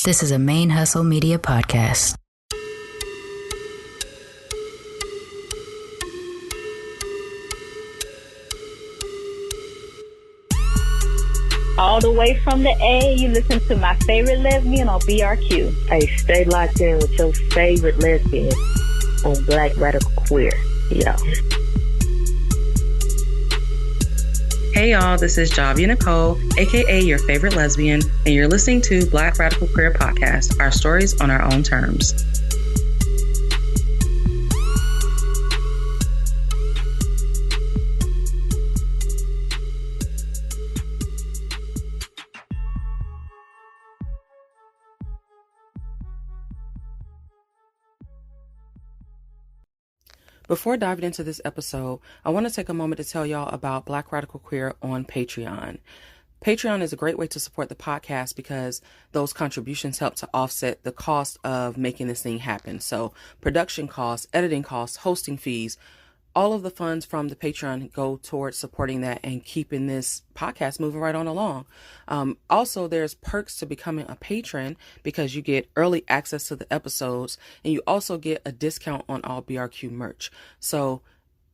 This is a ManeHustle Media podcast. All the way from the A, you listen to My Favorite Lesbian on BRQ. Hey, stay locked in with your favorite lesbian on Black Radical Queer. Yeah. Hey y'all, this is Javi Nicole, aka your favorite lesbian, and you're listening to Black Radical Queer Podcast, our stories on our own terms. Before diving into this episode, I want to take a moment to tell y'all about Black Radical Queer on Patreon. Patreon is a great way to support the podcast because those contributions help to offset the cost of making this thing happen. So production costs, editing costs, hosting fees, all of the funds from the Patreon go towards supporting that and keeping this podcast moving right on along. Also, there's perks to becoming a patron because you get early access to the episodes and you also get a discount on all BRQ merch. So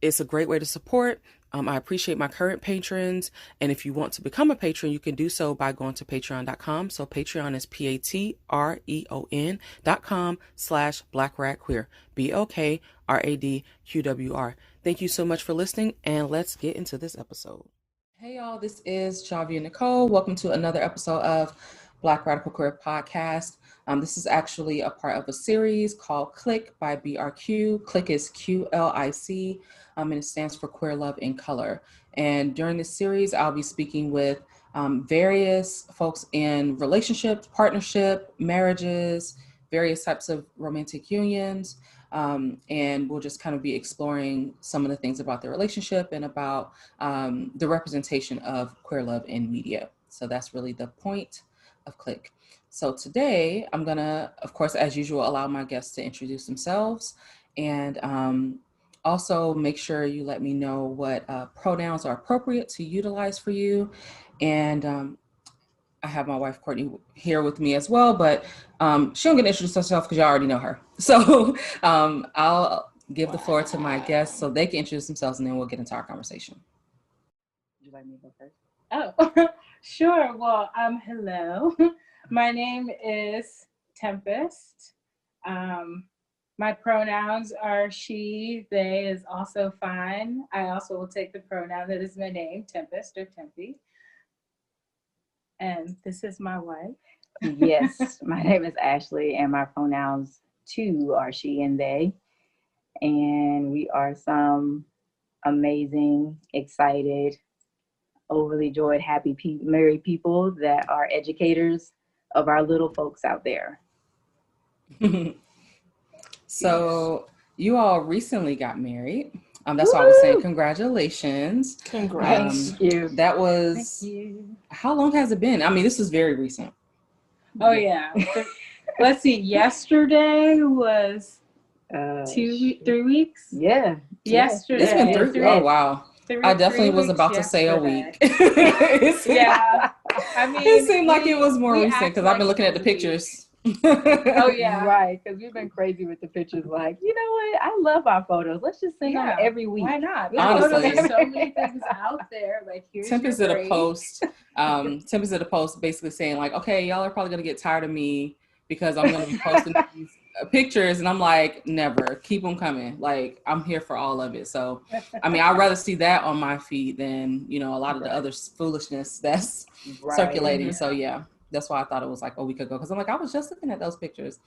it's a great way to support. I appreciate my current patrons. And if you want to become a patron, you can do so by going to patreon.com. So Patreon is patreon.com/BlackRadQueer, BLK RAD QWR. Thank you so much for listening, and let's get into this episode. Hey y'all, this is Javi Nicole. Welcome to another episode of Black Radical Queer Podcast. This is actually a part of a series called Click by BRQ. Click is QLIC, and it stands for Queer Love in Color. And during this series, I'll be speaking with various folks in relationships, partnership, marriages, various types of romantic unions. And we'll just kind of be exploring some of the things about their relationship and about the representation of queer love in media. So that's really the point of Click. So today I'm gonna, of course, as usual, allow my guests to introduce themselves and also make sure you let me know what pronouns are appropriate to utilize for you. And I have my wife, Courtney, here with me as well, but she don't get to introduce herself because y'all already know her. So I'll give the floor to my guests so they can introduce themselves and then we'll get into our conversation. Would you like me to go first? Oh, sure. Well, hello. My name is Tempest. My pronouns are she, they is also fine. I also will take the pronoun that is my name, Tempest or Tempe. And this is my wife. Yes, my name is Ashlei, and my pronouns too are she and they. And we are some amazing, excited, overly joyed, happy, married people that are educators of our little folks out there. So you all recently got married. That's why I was saying congratulations. Congrats. Thank you. That was, how long has it been? I mean, this is very recent. Oh, yeah. Let's see. Yesterday was 3 weeks? Yeah. Yesterday. It's been 3. Oh, wow. I definitely was about to say a week. Yeah. I mean, it seemed like it was more recent because I've been looking at the pictures. Oh, yeah. Right, because we've been crazy with the pictures. Like, you know what? I love our photos. Let's just send them every week. Why not? Honestly. There's so many things out there. Like, here's Tempest your did a break. post. Tempest did a post basically saying like, okay, y'all are probably going to get tired of me because I'm going to be posting these pictures. And I'm like, never. Keep them coming. Like, I'm here for all of it. So, I mean, I'd rather see that on my feed than, you know, a lot of the other foolishness that's circulating. So, yeah. That's why I thought it was like a week ago. Because I'm like, I was just looking at those pictures.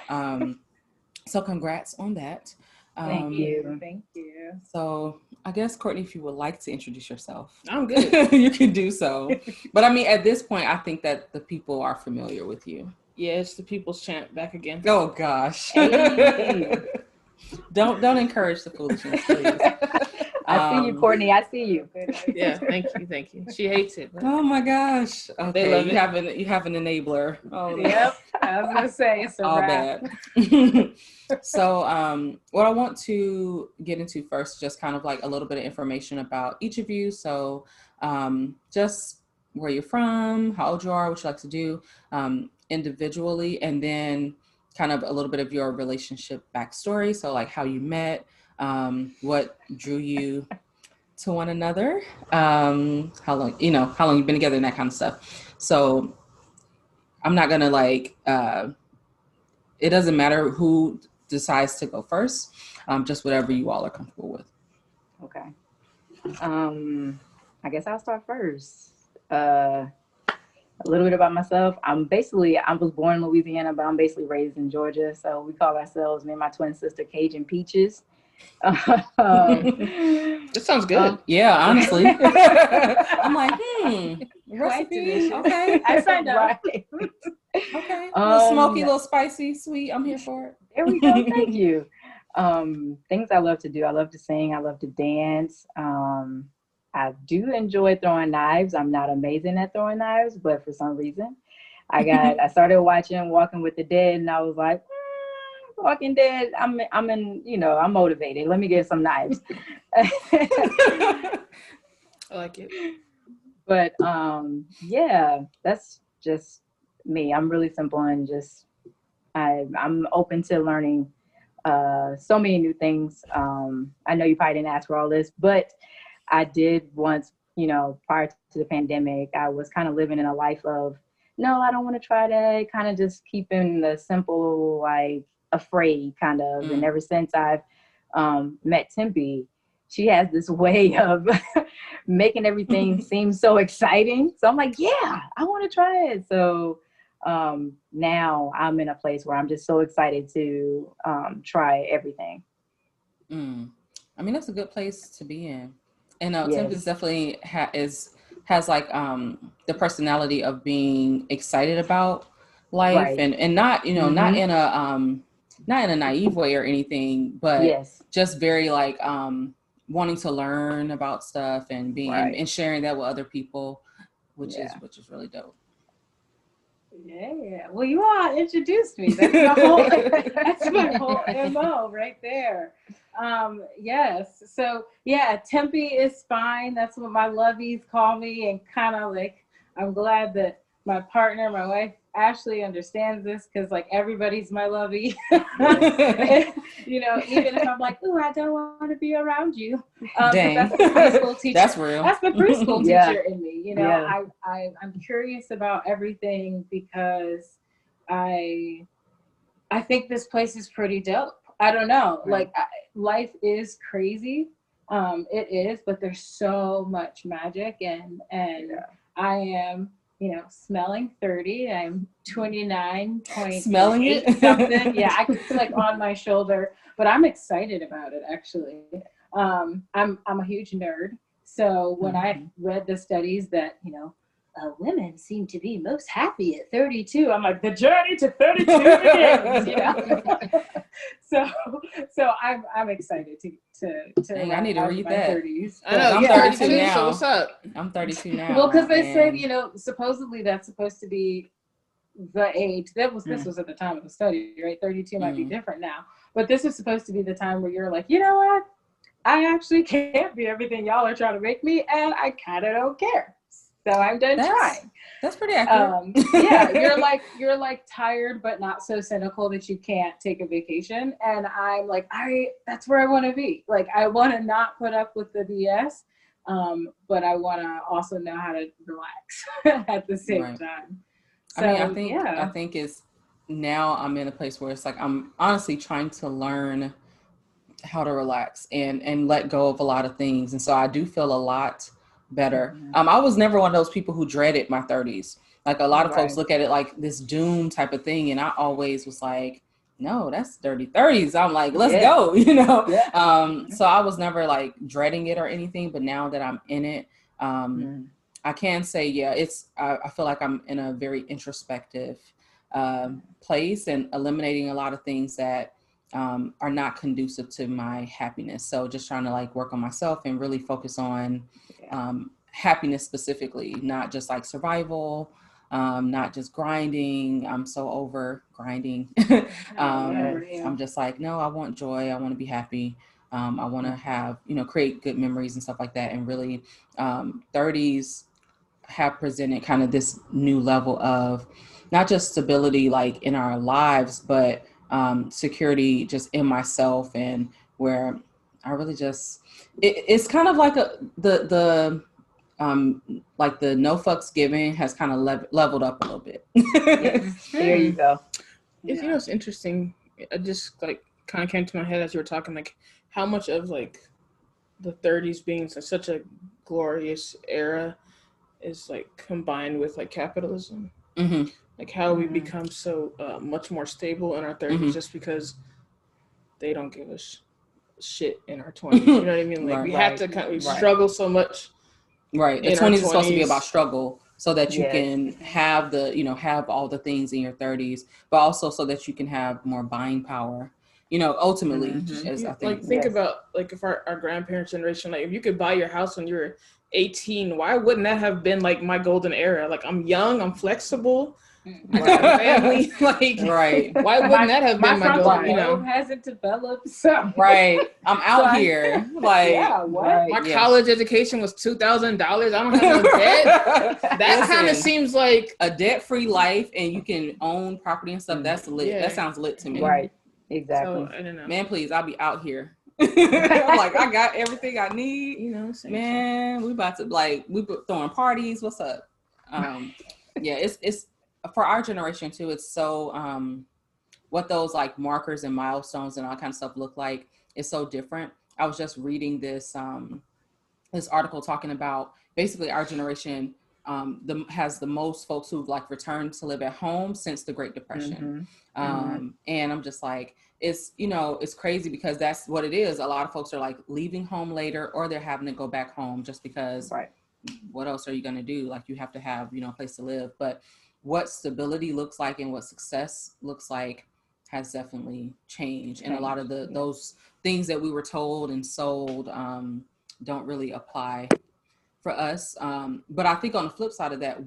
So congrats on that. Thank you. Thank you. So I guess, Courtney, if you would like to introduce yourself. I'm good. You can do so. But I mean, at this point, I think that the people are familiar with you. Yeah, it's the people's champ back again. Oh, gosh. Hey. Don't encourage the foolishness, please. I see you, Courtney. I see you. Yeah, thank you. She hates it. Oh my gosh. Okay, They love you have an enabler. Oh, no. Yep. I was gonna say it's all wrap. bad. So what I want to get into first is just kind of like a little bit of information about each of you. So just where you're from, how old you are, what you like to do. individually, and then kind of a little bit of your relationship backstory. So like how you met, what drew you to one another, how long you've been together and that kind of stuff. So I'm not gonna it doesn't matter who decides to go first, just whatever you all are comfortable with. Okay. I guess I'll start first. A little bit about myself. I was born in Louisiana, but I'm basically raised in Georgia. So we call ourselves, me and my twin sister, Cajun Peaches. This sounds good. Yeah, honestly. I'm like, recipe. Okay. I signed up. Right. Okay. A little smoky, a little spicy, sweet. I'm here for it. There we go. Thank you. Things I love to do. I love to sing. I love to dance. I do enjoy throwing knives. I'm not amazing at throwing knives, but for some reason, I started watching Walking with the Dead, and I was like, Walking Dead. I'm motivated. Let me get some knives. I like it. But yeah, that's just me. I'm really simple and just I'm open to learning so many new things. I know you probably didn't ask for all this, but I did once, prior to the pandemic, I was kind of living in a life of, no, I don't want to try that, kind of just keeping the simple, like afraid kind of. And ever since I've met Tempe, she has this way of making everything seem so exciting. So I'm like, yeah, I want to try it. So now I'm in a place where I'm just so excited to try everything. I mean, that's a good place to be in. And Yes. Tempest definitely has like the personality of being excited about life, Right. and not not in a naive way or anything, but Yes. just very like wanting to learn about stuff and being and sharing that with other people, which is really dope. Yeah. Well, you all introduced me. That's my whole MO right there. Yes. So yeah, Tempe is fine. That's what my lovies call me, and kind of like I'm glad that my partner, my wife Ashlei, understands this, because like everybody's my lovey. Even if I'm like, ooh, I don't want to be around you. Dang. That's the preschool teacher. That's real. That's the preschool teacher in me. I'm curious about everything because I think this place is pretty dope. I don't know. Right. Life is crazy. It is, but there's so much magic, and I am, smelling 30. I'm 29.8 Smelling it? something. Yeah, it's like on my shoulder, but I'm excited about it actually. I'm a huge nerd, so when I read the studies that women seem to be most happy at 32, I'm like, the journey to 32 begins. So I'm excited to Dang, I need to read my that. 30s. I know, I'm you're 32 32 now. so what's up? I'm 32 now. Well, because they said, supposedly that's supposed to be the age. This was at the time of the study, right? 32 might be different now. But this is supposed to be the time where you're like, you know what? I actually can't be everything y'all are trying to make me, and I kind of don't care. So I'm done trying. That's pretty accurate. You're like tired, but not so cynical that you can't take a vacation. And I'm like, that's where I want to be. Like, I want to not put up with the BS, but I want to also know how to relax at the same time. So, I think it's now I'm in a place where it's like I'm honestly trying to learn how to relax and let go of a lot of things, and so I do feel a lot better. I was never one of those people who dreaded my 30s. Like a lot of folks look at it like this doom type of thing, and I always was like, no, that's dirty 30s. I'm like, let's go, so I was never like dreading it or anything, but now that I'm in it, I can say, I feel like I'm in a very introspective place and eliminating a lot of things that are not conducive to my happiness. So just trying to like work on myself and really focus on happiness specifically, not just like survival, not just grinding. I'm so over grinding. I'm just like, no, I want joy. I want to be happy. I want to have, create good memories and stuff like that. And really 30s, have presented kind of this new level of not just stability like in our lives, but security just in myself, and where I really just it's kind of like the like the no fucks given has kind of leveled up a little bit. There you go. You know, it's interesting. I just like kind of came to my head as you were talking, like how much of like the 30s being such a glorious era is like combined with like capitalism. Mm-hmm. Like how we become so much more stable in our 30s just because they don't give us shit in our 20s. You know what I mean? Like we have to kind of struggle so much. Right. The 20s is supposed to be about struggle so that you can have have all the things in your 30s, but also so that you can have more buying power. You know, ultimately, as I think. Like think about like if our grandparents' generation, like if you could buy your house when you were 18, why wouldn't that have been like my golden era? Like I'm young, I'm flexible. I got a family, like why wouldn't that have been my goal? You know, hasn't developed, so I'm out here, like my college education was $2,000. I don't have no debt. That kind of seems like a debt-free life, and you can own property and stuff. That's lit. That sounds lit to me. Right, exactly. So, I don't know. Man, please, I'll be out here. Like I got everything I need. You know, man, we about to we throwing parties. What's up? It's. For our generation too, it's so what those like markers and milestones and all that kind of stuff look like is so different. I was just reading this this article talking about basically our generation has the most folks who've like returned to live at home since the Great Depression. And I'm just like, it's crazy because that's what it is. A lot of folks are like leaving home later, or they're having to go back home just because what else are you going to do? Like you have to have, a place to live. But what stability looks like and what success looks like has definitely changed. And a lot of those things that we were told and sold don't really apply for us. But I think on the flip side of that,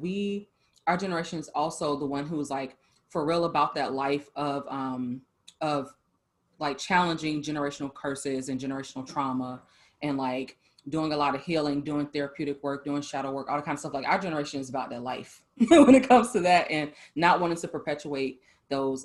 our generation is also the one who's like for real about that life of like challenging generational curses and generational trauma, and like doing a lot of healing, doing therapeutic work, doing shadow work, all that kind of stuff. Like our generation is about that life when it comes to that, and not wanting to perpetuate those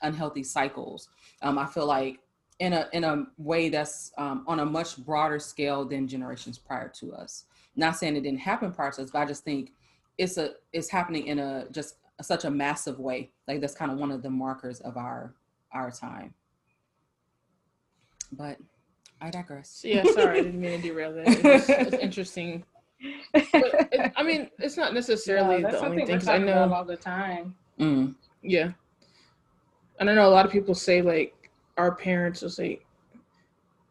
unhealthy cycles. I feel like in a way that's on a much broader scale than generations prior to us. Not saying it didn't happen prior to us, but I just think it's happening in such a massive way. Like that's kind of one of the markers of our time. But I digress. Yeah, sorry, I didn't mean to derail that. It's interesting. But it's not necessarily the only thing. I know all the time. Yeah, and I know a lot of people say like our parents will say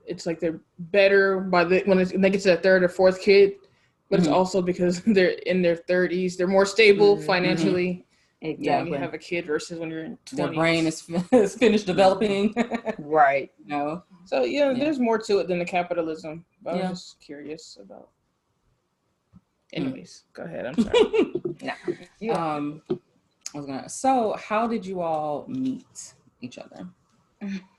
it's like they're better when they get to that third or fourth kid, but it's also because they're in their 30s, they're more stable financially. Exactly. Yeah, you have a kid versus when you're in 20s. Their brain is finished developing. Right. No. So there's more to it than the capitalism. But I was just curious about. Anyways, go ahead. I'm sorry. So how did you all meet each other?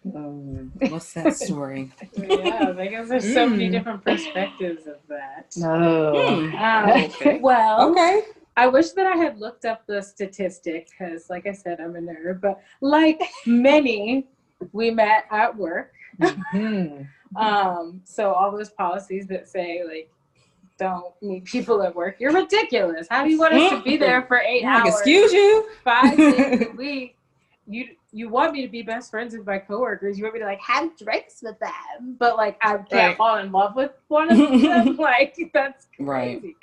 What's that story? Yeah, I guess there's so many different perspectives of that. Okay. Well, okay. I wish that I had looked up the statistic because, like I said, I'm a nerd. But like many, we met at work. So all those policies that say like don't meet people at work, you're ridiculous. How do you want us to be there for 8 hours? Excuse you. 5 days a week. You want me to be best friends with my coworkers. You want me to like have drinks with them, but like I can't fall in love with one of them. Like that's crazy.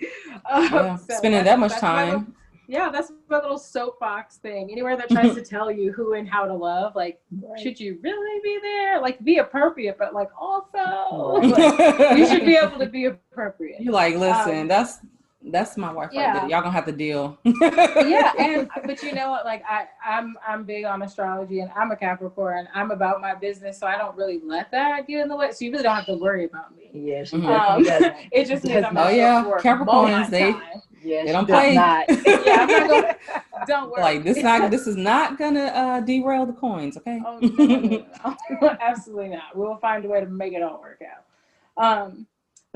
So spending that much time. That's my little soapbox thing. Anywhere that tries to tell you who and how to love, like, should you really be there? Like, be appropriate, but like also, like, you should be able to be appropriate. You like, listen, that's my wife right there. Y'all gonna have to deal. But you know what? Like I'm big on astrology, and I'm a Capricorn. I'm about my business, so I don't really let that get in the way. So you really don't have to worry about me. Yeah, it just means I'm not Capricorns, they don't play. I'm not gonna. Don't worry. Like this is not gonna derail the coins, okay? Oh, no. Absolutely not. We'll find a way to make it all work out.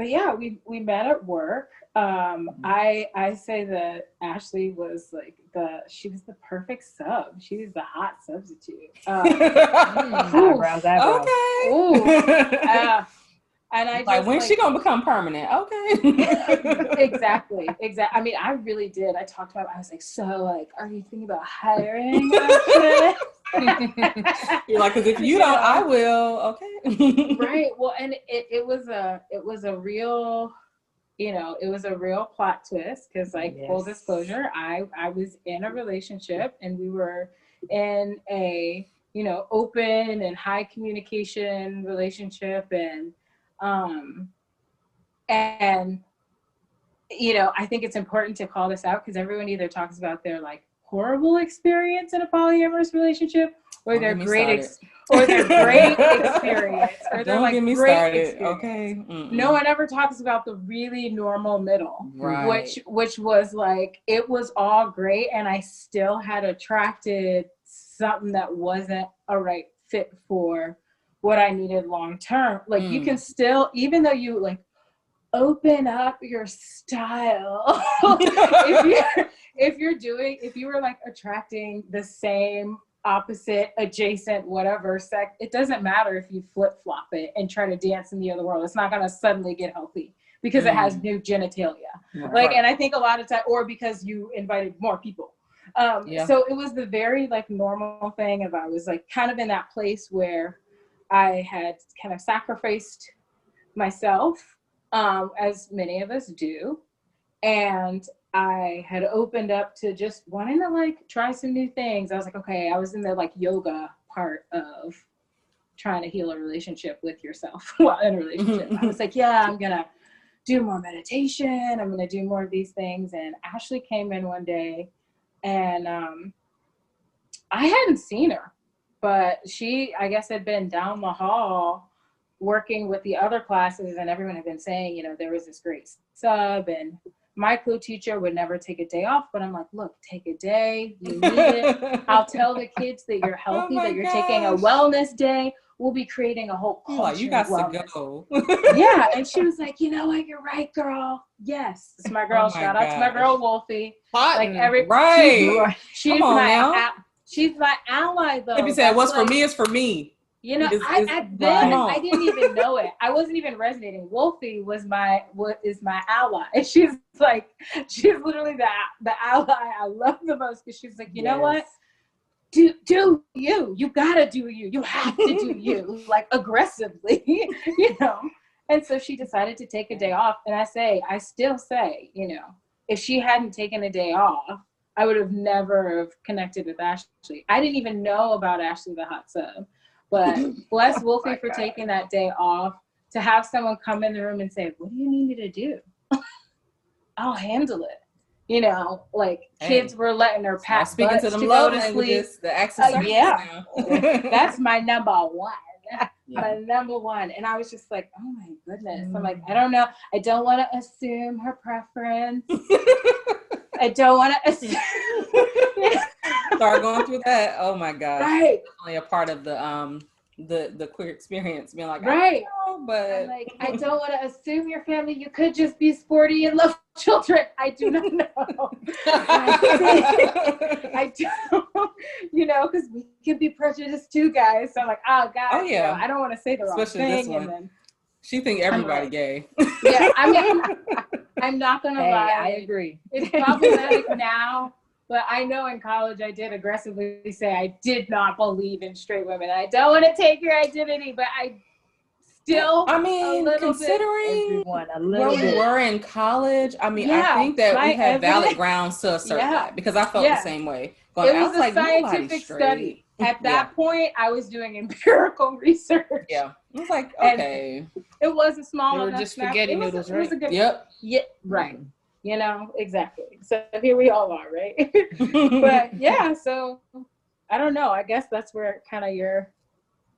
but yeah, we met at work. I say that Ashlei was like she was the perfect sub. She was the hot substitute. Eyebrows. Okay. And I like, just, when's she gonna become permanent? Okay. Exactly. I mean, I really did. I talked about. I was like, so like, are you thinking about hiring? You're like, because if you don't, I will. Okay. Right. Well, and it was a real, it was a real plot twist because, like, full disclosure, I was in a relationship and we were in a open and high communication relationship, and I think it's important to call this out because everyone either talks about their like horrible experience in a polyamorous relationship or their great experience or their like great experience. Okay. No one ever talks about the really normal middle, right? Which was like, it was all great, and I still had attracted something that wasn't a right fit for what I needed long term. Like you can still, even though you like open up your style, if you were like attracting the same opposite, adjacent, whatever sex, it doesn't matter if you flip-flop it and try to dance in the other world. It's not going to suddenly get healthy because it has new genitalia. Like, and I think a lot of time, or because you invited more people. So it was the very like normal thing of, I was like kind of in that place where I had kind of sacrificed myself, as many of us do. And I had opened up to just wanting to like try some new things. I was like, okay, I was in the like yoga part of trying to heal a relationship with yourself while in a relationship. I was like, yeah, I'm going to do more meditation. I'm going to do more of these things. And Ashlei came in one day and I hadn't seen her, but she, I guess, had been down the hall working with the other classes, and everyone had been saying, there was this great sub, and my co-teacher would never take a day off, but I'm like, look, take a day. You need it. I'll tell the kids that you're healthy, that you're taking a wellness day. We'll be creating a whole culture. Like, you got to go. Yeah. And she was like, you know what? You're right, girl. Yes. It's my girl. Shout out to my girl, Wolfie. Like right. She's my ally, though. If you said, what's like, for me is for me. I didn't even know it. I wasn't even resonating. Wolfie is my ally. And she's literally the ally I love the most, because she's like, you know what? Do you gotta do you have to do you, like, aggressively, And so she decided to take a day off. And I still say, if she hadn't taken a day off, I would have never have connected with Ashlei. I didn't even know about Ashlei the hot sub. But bless Wolfie for taking that day off, to have someone come in the room and say, what do you need me to do? I'll handle it. Like, kids were letting her pass. Speaking to them love languages, the access. That's my number one. My number one. And I was just like, oh my goodness. I'm like, I don't know. I don't want to assume her preference. I don't want to assume. Start going through that. Oh my gosh. Right. Definitely a part of the queer experience, being like, right. I don't know, but I'm like, I don't want to assume your family. You could just be sporty and love children. I do not know. I don't, because we can be prejudiced too, guys. So I'm like, oh God, oh yeah, I don't want to say the wrong especially thing. This one. And then she think everybody gay. Yeah, I mean, I'm not gonna lie. I agree. It's problematic now. But I know in college I did aggressively say I did not believe in straight women. I don't want to take your identity, but I still, considering where we were in college, I think that we had valid grounds to assert that, because I felt the same way. It was a scientific study. At that point, I was doing empirical research. Yeah. It was like, okay. And it wasn't small enough. You were just spaghetti noodles, right? It was a good, yep. Yeah, right. Exactly. So here we all are, right? But yeah, so I don't know. I guess that's where kind of your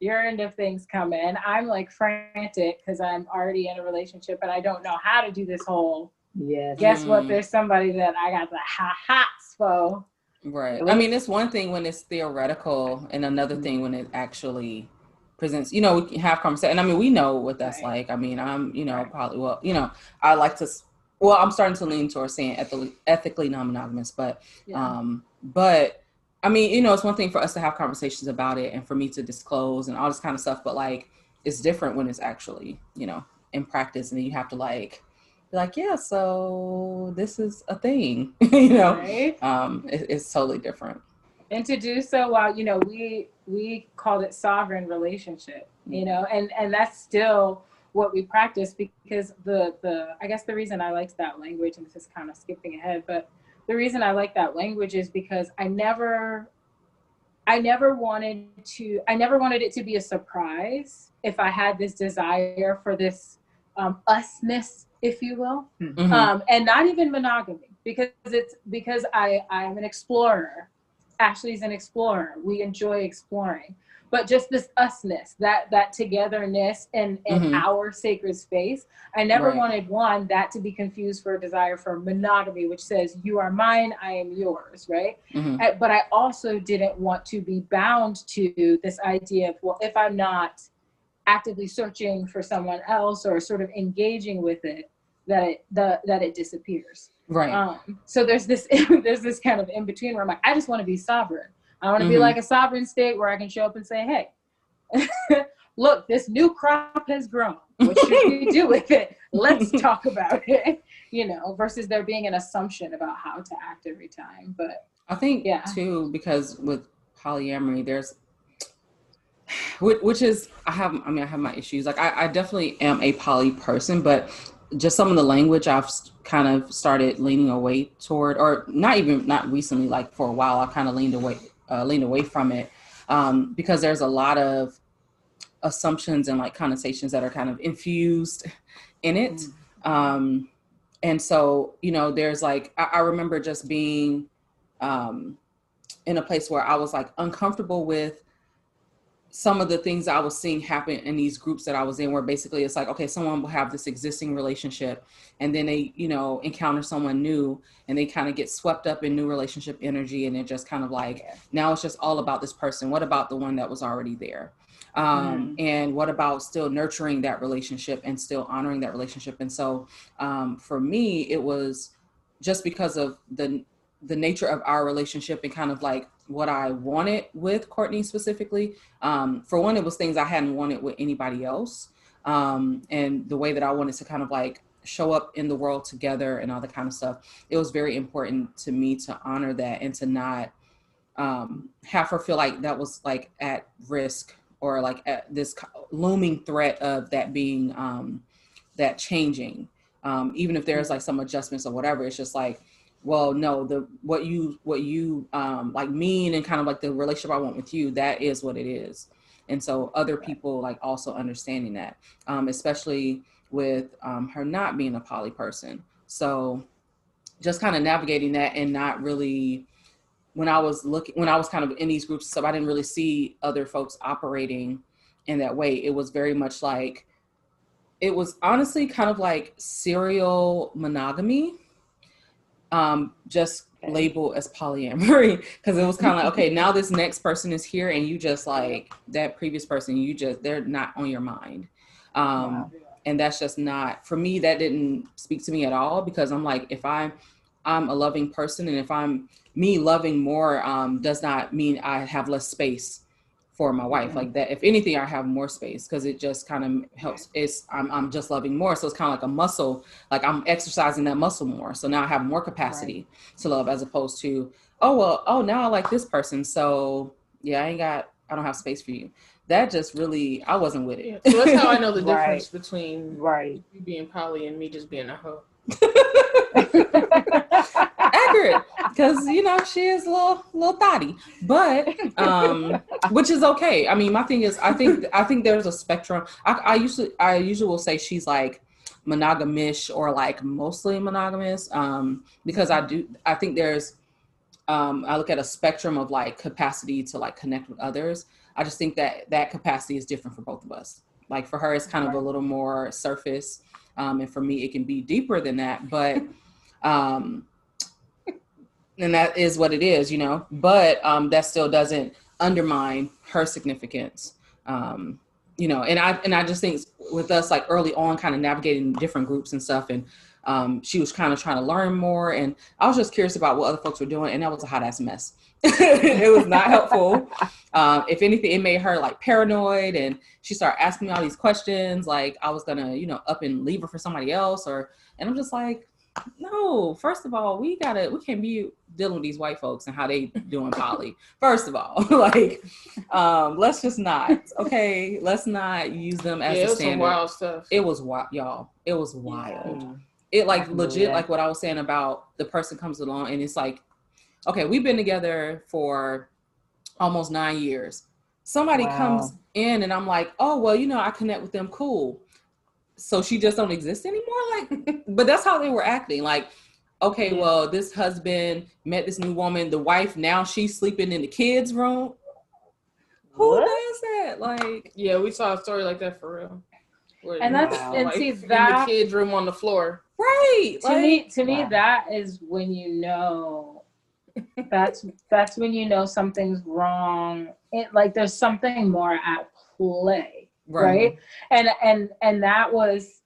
end of things come in. I'm like frantic because I'm already in a relationship and I don't know how to do this whole, guess what? There's somebody that I got the hots for. Right. I mean, it's one thing when it's theoretical and another thing when it actually presents, we can have conversation. And I mean, we know what that's like. I mean, I'm, probably, I like to, I'm starting to lean towards saying ethically non-monogamous, but I mean, it's one thing for us to have conversations about it and for me to disclose and all this kind of stuff, but like, it's different when it's actually, in practice, and then you have to be like, yeah, so this is a thing, Right? It's totally different. And to do so while, we called it sovereign relationship, and that's still what we practice, because I guess the reason I liked that language, and this is kind of skipping ahead, but the reason I like that language is because I never wanted it to be a surprise if I had this desire for this usness, if you will, and not even monogamy, because I'm an explorer. Ashley's an explorer. We enjoy exploring, but just this usness, that togetherness in our sacred space. I never wanted that to be confused for a desire for monogamy, which says you are mine, I am yours, right? But I also didn't want to be bound to this idea of, well, if I'm not actively searching for someone else or sort of engaging with it, that it disappears. Right. So there's this kind of in between where I'm like, I just want to be sovereign. I want to be like a sovereign state where I can show up and say, hey, look, this new crop has grown. What should we do with it? Let's talk about it, versus there being an assumption about how to act every time. But I think too, because with polyamory, there's, which is, I have my issues. Like I definitely am a poly person, but just some of the language I've kind of started leaning away toward, or not recently, like for a while, I kind of leaned away from it, because there's a lot of assumptions and like connotations that are kind of infused in it. And so, there's like, I remember just being in a place where I was like uncomfortable with some of the things I was seeing happen in these groups that I was in, where basically it's like, okay, someone will have this existing relationship and then they, encounter someone new and they kind of get swept up in new relationship energy. And they're just kind of like, now it's just all about this person. What about the one that was already there? And what about still nurturing that relationship and still honoring that relationship? And so for me, it was just because of the nature of our relationship and kind of like what I wanted with Courtney specifically. For one, it was things I hadn't wanted with anybody else. And the way that I wanted to kind of like show up in the world together and all that kind of stuff. It was very important to me to honor that and to not have her feel like that was like at risk or like at this looming threat of that being, that changing. Even if there's like some adjustments or whatever, it's just like, well, no, what you like mean and kind of like the relationship I want with you, that is what it is. And so other people like also understanding that, especially with her not being a poly person. So just kind of navigating that and not really, when I was kind of in these groups, so I didn't really see other folks operating in that way. It was very much like, it was honestly kind of like serial monogamy. Just labeled as polyamory, because it was kind of like, okay, now this next person is here and you just like that previous person, they're not on your mind. And that's just not, for me, that didn't speak to me at all, because I'm like, if I'm a loving person, and if I'm me loving more, does not mean I have less space for my wife. Like that, if anything, I have more space, because it just kind of helps. I'm just loving more. So it's kind of like a muscle, like I'm exercising that muscle more. So now I have more capacity to love, as opposed to, now I like this person. So yeah, I don't have space for you. That just really, I wasn't with it. So that's how I know the difference between you being poly and me just being a hoe. Accurate, because she is a little thotty, but which is okay. I mean, my thing is, I think there's a spectrum. I usually will say she's like monogamish or like mostly monogamous, because I think there's I look at a spectrum of like capacity to like connect with others. I just think that capacity is different for both of us. Like for her, it's kind of a little more surface, and for me, it can be deeper than that. But and that is what it is, but that still doesn't undermine her significance. you know, and I just think with us, like early on, kind of navigating different groups and stuff, and she was kind of trying to learn more, and I was just curious about what other folks were doing, and that was a hot ass mess. It was not helpful. If anything, it made her like paranoid, and she started asking me all these questions, like I was gonna, you know, up and leave her for somebody else, and I'm just like, no, first of all, we can't be dealing with these white folks and how they doing poly. First of all, like, let's just not, okay? Let's not use them as the standard. Some wild stuff. It was wild, y'all. It was wild. Yeah. It like legit, like what I was saying about the person comes along and it's like, okay, we've been together for almost 9 years. Somebody comes in and I'm like, oh, well, you know, I connect with them. Cool. So she just don't exist anymore? Like, but that's how they were acting. Like, okay, well, this husband met this new woman, the wife, now she's sleeping in the kids' room. Who does that? Like, yeah, we saw a story like that for real. And that's and see that in the kids' room on the floor. Right. To me, that is when you know that's when you know something's wrong. Like there's something more at play. Right. And that was,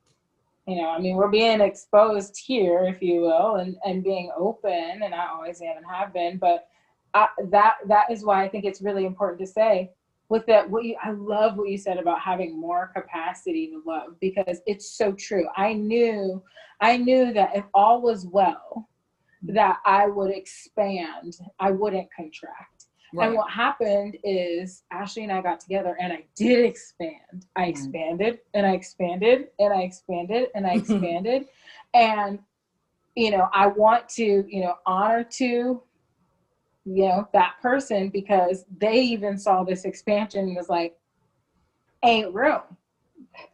you know, I mean, we're being exposed here, if you will, and being open, and I always am and have been, but that is why I think it's really important to say with that, I love what you said about having more capacity to love, because it's so true. I knew that if all was well, that I would expand, I wouldn't contract. Right. And what happened is Ashlei and I got together and I did expand. I expanded and I expanded and I expanded and I expanded. And, you know, I want to, you know, honor to, you know, that person, because they even saw this expansion and was like, ain't room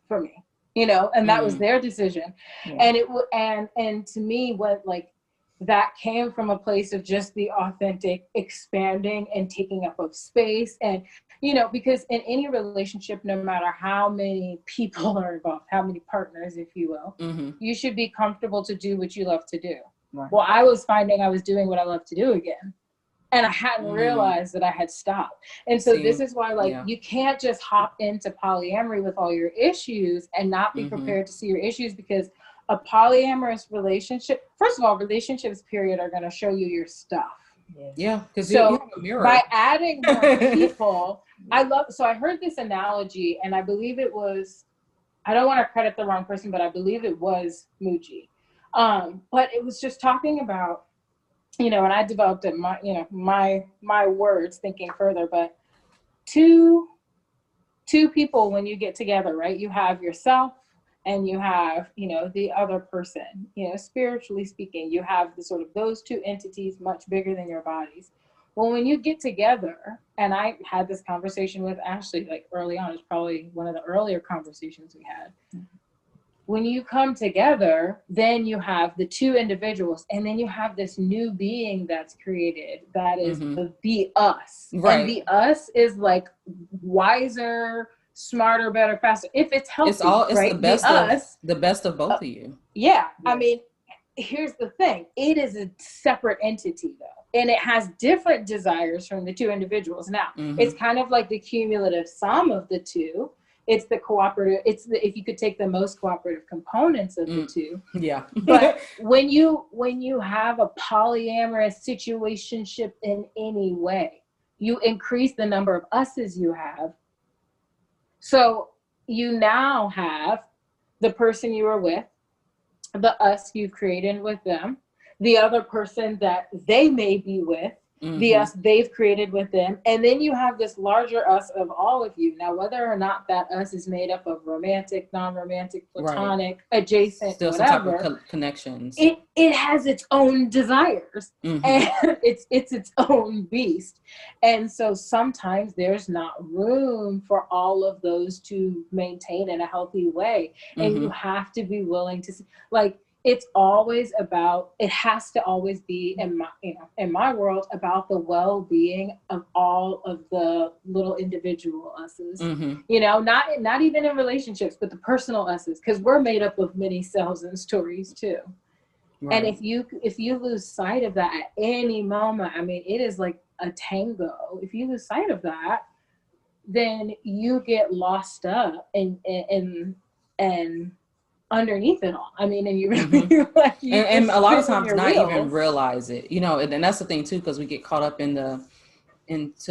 for me, you know, and that was their decision. And and to me, what like, that came from a place of just the authentic expanding and taking up of space. And, you know, because in any relationship, no matter how many people are involved, how many partners, if you will, you should be comfortable to do what you love to do. Right. Well, I was finding I was doing what I love to do again. And I hadn't realized that I had stopped. And so this is why, like, you can't just hop into polyamory with all your issues and not be prepared to see your issues, because a polyamorous relationship, first of all, relationships, period, are going to show you your stuff. Yeah, because so you have a mirror. By adding more people, so I heard this analogy, and I believe it was, I don't want to credit the wrong person, but I believe it was Muji. But it was just talking about, you know, and I developed it, my words thinking further, but two people, when you get together, right, you have yourself, and you have, you know, the other person, you know, spiritually speaking, you have the sort of those two entities much bigger than your bodies. Well, when you get together, and I had this conversation with Ashlei, like early on, it's probably one of the earlier conversations we had. When you come together, then you have the two individuals, and then you have this new being that's created that is the us. Right. And the us is like wiser, smarter, better, faster. If it's healthy, it's right? the best of both of you. Yeah. I mean, here's the thing. It is a separate entity though. And it has different desires from the two individuals. Now, it's kind of like the cumulative sum of the two. It's the cooperative, if you could take the most cooperative components of the two. Yeah. But when you have a polyamorous situationship in any way, you increase the number of us's you have. So you now have the person you are with, the us you've created with them, the other person that they may be with, the us they've created with them. And then you have this larger us of all of you. Now, whether or not that us is made up of romantic, non-romantic, platonic, adjacent, still whatever, some type of connections. It has its own desires and it's its own beast. And so sometimes there's not room for all of those to maintain in a healthy way. And you have to be willing to see, like, it's always about, it has to always be in my world about the well-being of all of the little individual us's, you know, not even in relationships, but the personal us's, because we're made up of many selves and stories too. Right. And if you lose sight of that at any moment, I mean, it is like a tango. If you lose sight of that, then you get lost up and underneath it all. I mean, and you really like you and a lot of spinning times your not wheels. even realize it, you know, and that's the thing too, because we get caught up into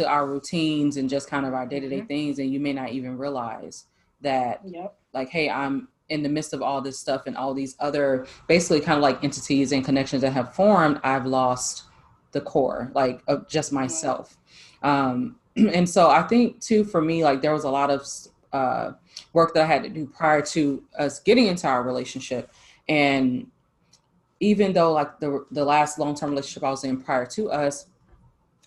our routines and just kind of our day-to-day things, and you may not even realize that like, hey, I'm in the midst of all this stuff and all these other basically kind of like entities and connections that have formed. I've lost the core, like, of just myself. And so I think too, for me, like, there was a lot of work that I had to do prior to us getting into our relationship. And even though like the last long-term relationship I was in prior to us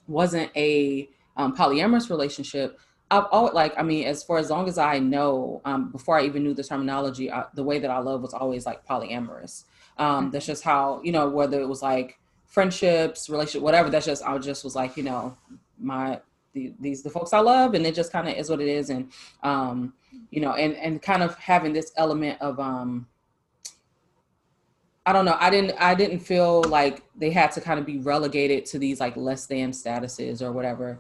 wasn't a polyamorous relationship, I've always, like, I mean, as long as I know, before I even knew the terminology, the way that I love was always like polyamorous. That's just how, you know, whether it was like friendships, relationship, whatever, I just was like, you know, these the folks I love, and it just kind of is what it is. And, you know, and kind of having this element of, I don't know. I didn't feel like they had to kind of be relegated to these like less than statuses or whatever.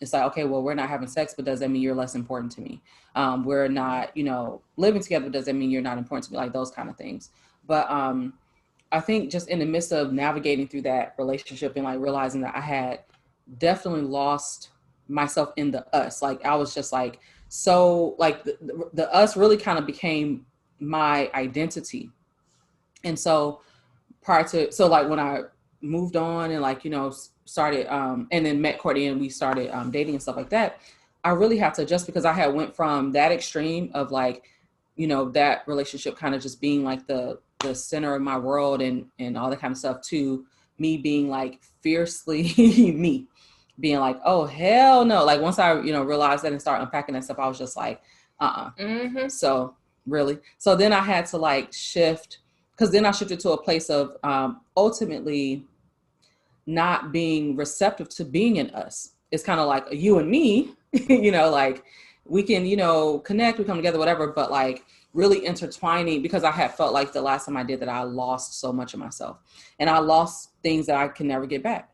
It's like, okay, well, we're not having sex, but does that mean you're less important to me? We're not, you know, living together, but does that mean you're not important to me? Like those kind of things. But I think just in the midst of navigating through that relationship and like realizing that I had definitely lost myself in the us. Like I was just like, so like the us really kind of became my identity. And so so like when I moved on and like, you know, started, and then met Courtney and we started dating and stuff like that, I really had to adjust, because I had went from that extreme of like, you know, that relationship kind of just being like the center of my world and all that kind of stuff, to me being like fiercely me, being like, oh, hell no. Like once I, you know, realized that and started unpacking that stuff, I was just like, So really, so then I had to like shift, because then I shifted to a place of ultimately not being receptive to being in us. It's kind of like you and me, you know, like we can, you know, connect, we come together, whatever, but like really intertwining, because I had felt like the last time I did that, I lost so much of myself, and I lost things that I can never get back.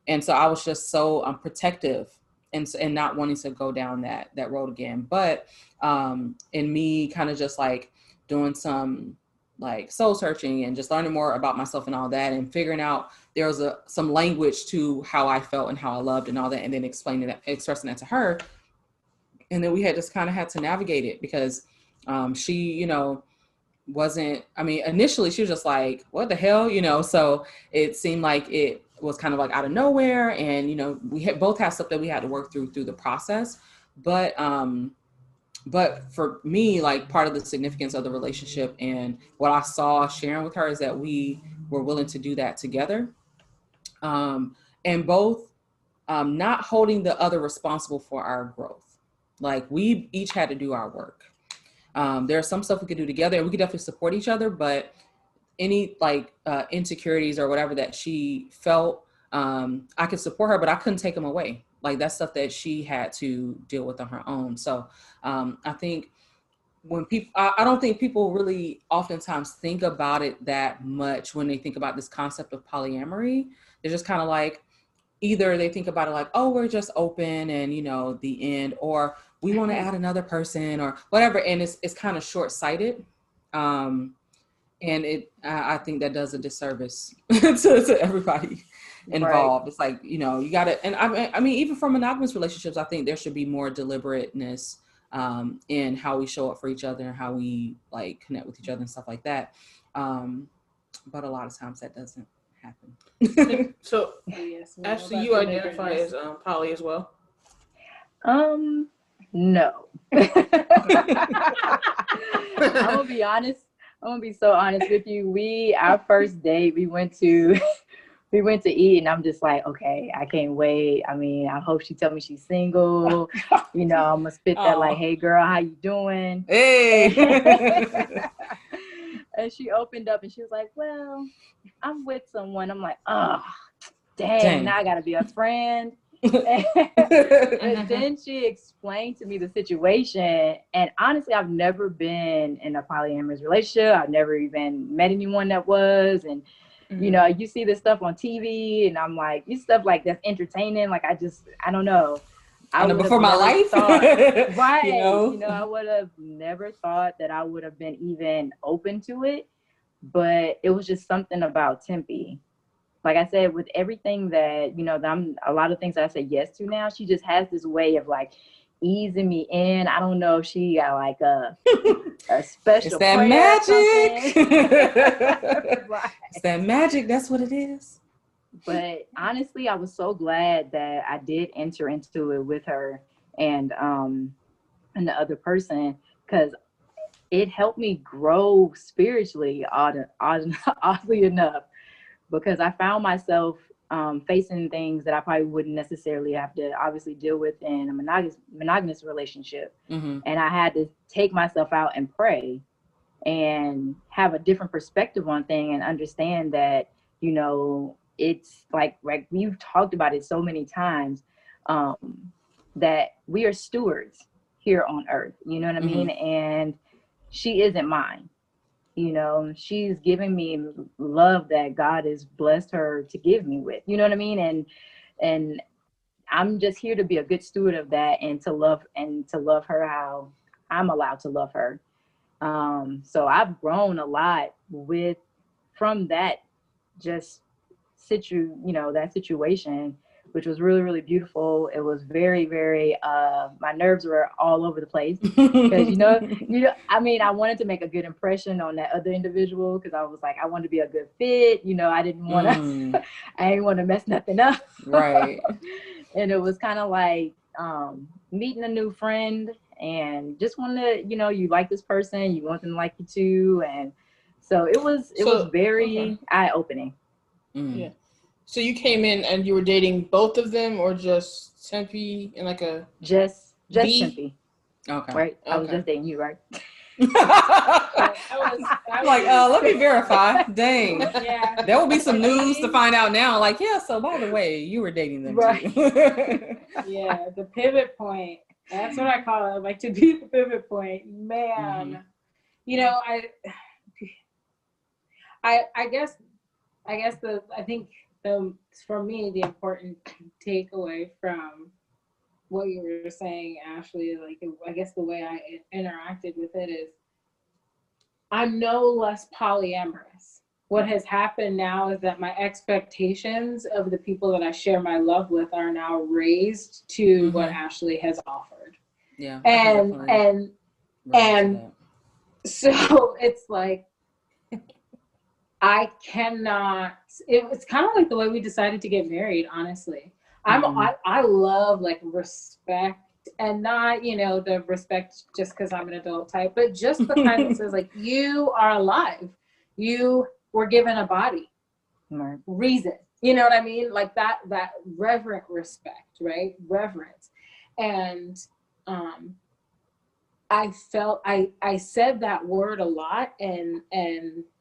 And so I was just so protective and not wanting to go down that road again. But in me kind of just like doing some like soul searching and just learning more about myself and all that, and figuring out there was some language to how I felt and how I loved and all that, and then expressing that to her. And then we had just kind of had to navigate it, because she, you know, wasn't, I mean, initially she was just like, what the hell, you know? So it seemed like it was kind of like out of nowhere. And, you know, we both had stuff that we had to work through the process. But for me, like part of the significance of the relationship and what I saw sharing with her is that we were willing to do that together. And both not holding the other responsible for our growth. Like we each had to do our work. There's some stuff we could do together, and we could definitely support each other, but any like insecurities or whatever that she felt, I could support her, but I couldn't take them away. Like that's stuff that she had to deal with on her own. So I think when people, I don't think people really oftentimes think about it that much when they think about this concept of polyamory. They're just kind of like, either they think about it like, oh, we're just open and, you know, the end, or we want to add another person or whatever. And it's kind of short-sighted. And I think that does a disservice to everybody involved. Right. It's like, you know, you got to, and I mean, even for monogamous relationships, I think there should be more deliberateness in how we show up for each other and how we like connect with each other and stuff like that. But a lot of times that doesn't happen. So, yes, Ashlei, you identify as poly as well? No. I'm gonna be honest. I'm gonna be so honest with you. Our first date, we went to eat, and I'm just like, okay, I can't wait. I mean, I hope she tell me she's single. You know, I'm gonna spit that like, hey girl, how you doing? Hey. And she opened up and she was like, well, I'm with someone. I'm like, oh, dang. Now I gotta be a friend. And then she explained to me the situation, and honestly, I've never been in a polyamorous relationship. I've never even met anyone that was, and you know, you see this stuff on TV, and I'm like, this stuff like that's entertaining. Like I don't know, I know, would before have my never life. thought, right? You know? I would have never thought that I would have been even open to it. But it was just something about Tempe. Like I said, with everything that, a lot of things that I say yes to now, she just has this way of like easing me in. I don't know if she got like a special It's that magic. Right. It's that magic. That's what it is. But honestly, I was so glad that I did enter into it with her and the other person, because it helped me grow spiritually, oddly enough, because I found myself facing things that I probably wouldn't necessarily have to obviously deal with in a monogamous relationship. Mm-hmm. And I had to take myself out and pray and have a different perspective on things and understand that, it's like we've talked about it so many times, that we are stewards here on earth, you know what I mean? And she isn't mine. She's giving me love that God has blessed her to give me with, you know what I mean? And I'm just here to be a good steward of that and to love her how I'm allowed to love her. So I've grown a lot from that just that situation, which was really, really beautiful. It was very, very, my nerves were all over the place because, I wanted to make a good impression on that other individual because I was like, I wanted to be a good fit. I didn't want to, I didn't want to mess nothing up. Right. And it was kind of like meeting a new friend and just wanted to, you like this person, you want them to like you too. And so it was very eye-opening. Yeah. So you came in and you were dating both of them, or just Tempe and like a just Tempe? Okay. Right. Okay. I was just dating you, right? I'm like, let me verify. Dang. Yeah. There will be some news to find out now. Like, yeah. So by the way, you were dating them right. too. Yeah. The pivot point. That's what I call it. Like to be the pivot point, man. I think for me, the important takeaway from what you were saying, Ashley, like I guess the way I interacted with it is I'm no less polyamorous. What has happened now is that my expectations of the people that I share my love with are now raised to what Ashley has offered. Yeah. And so it's like, I cannot, it's kind of like the way we decided to get married, honestly. I love like respect, and not, the respect just because I'm an adult type, but just the kind that says like, you are alive. You were given a body, reason. You know what I mean? Like that reverent respect, right? Reverence. And I felt I said that word a lot, and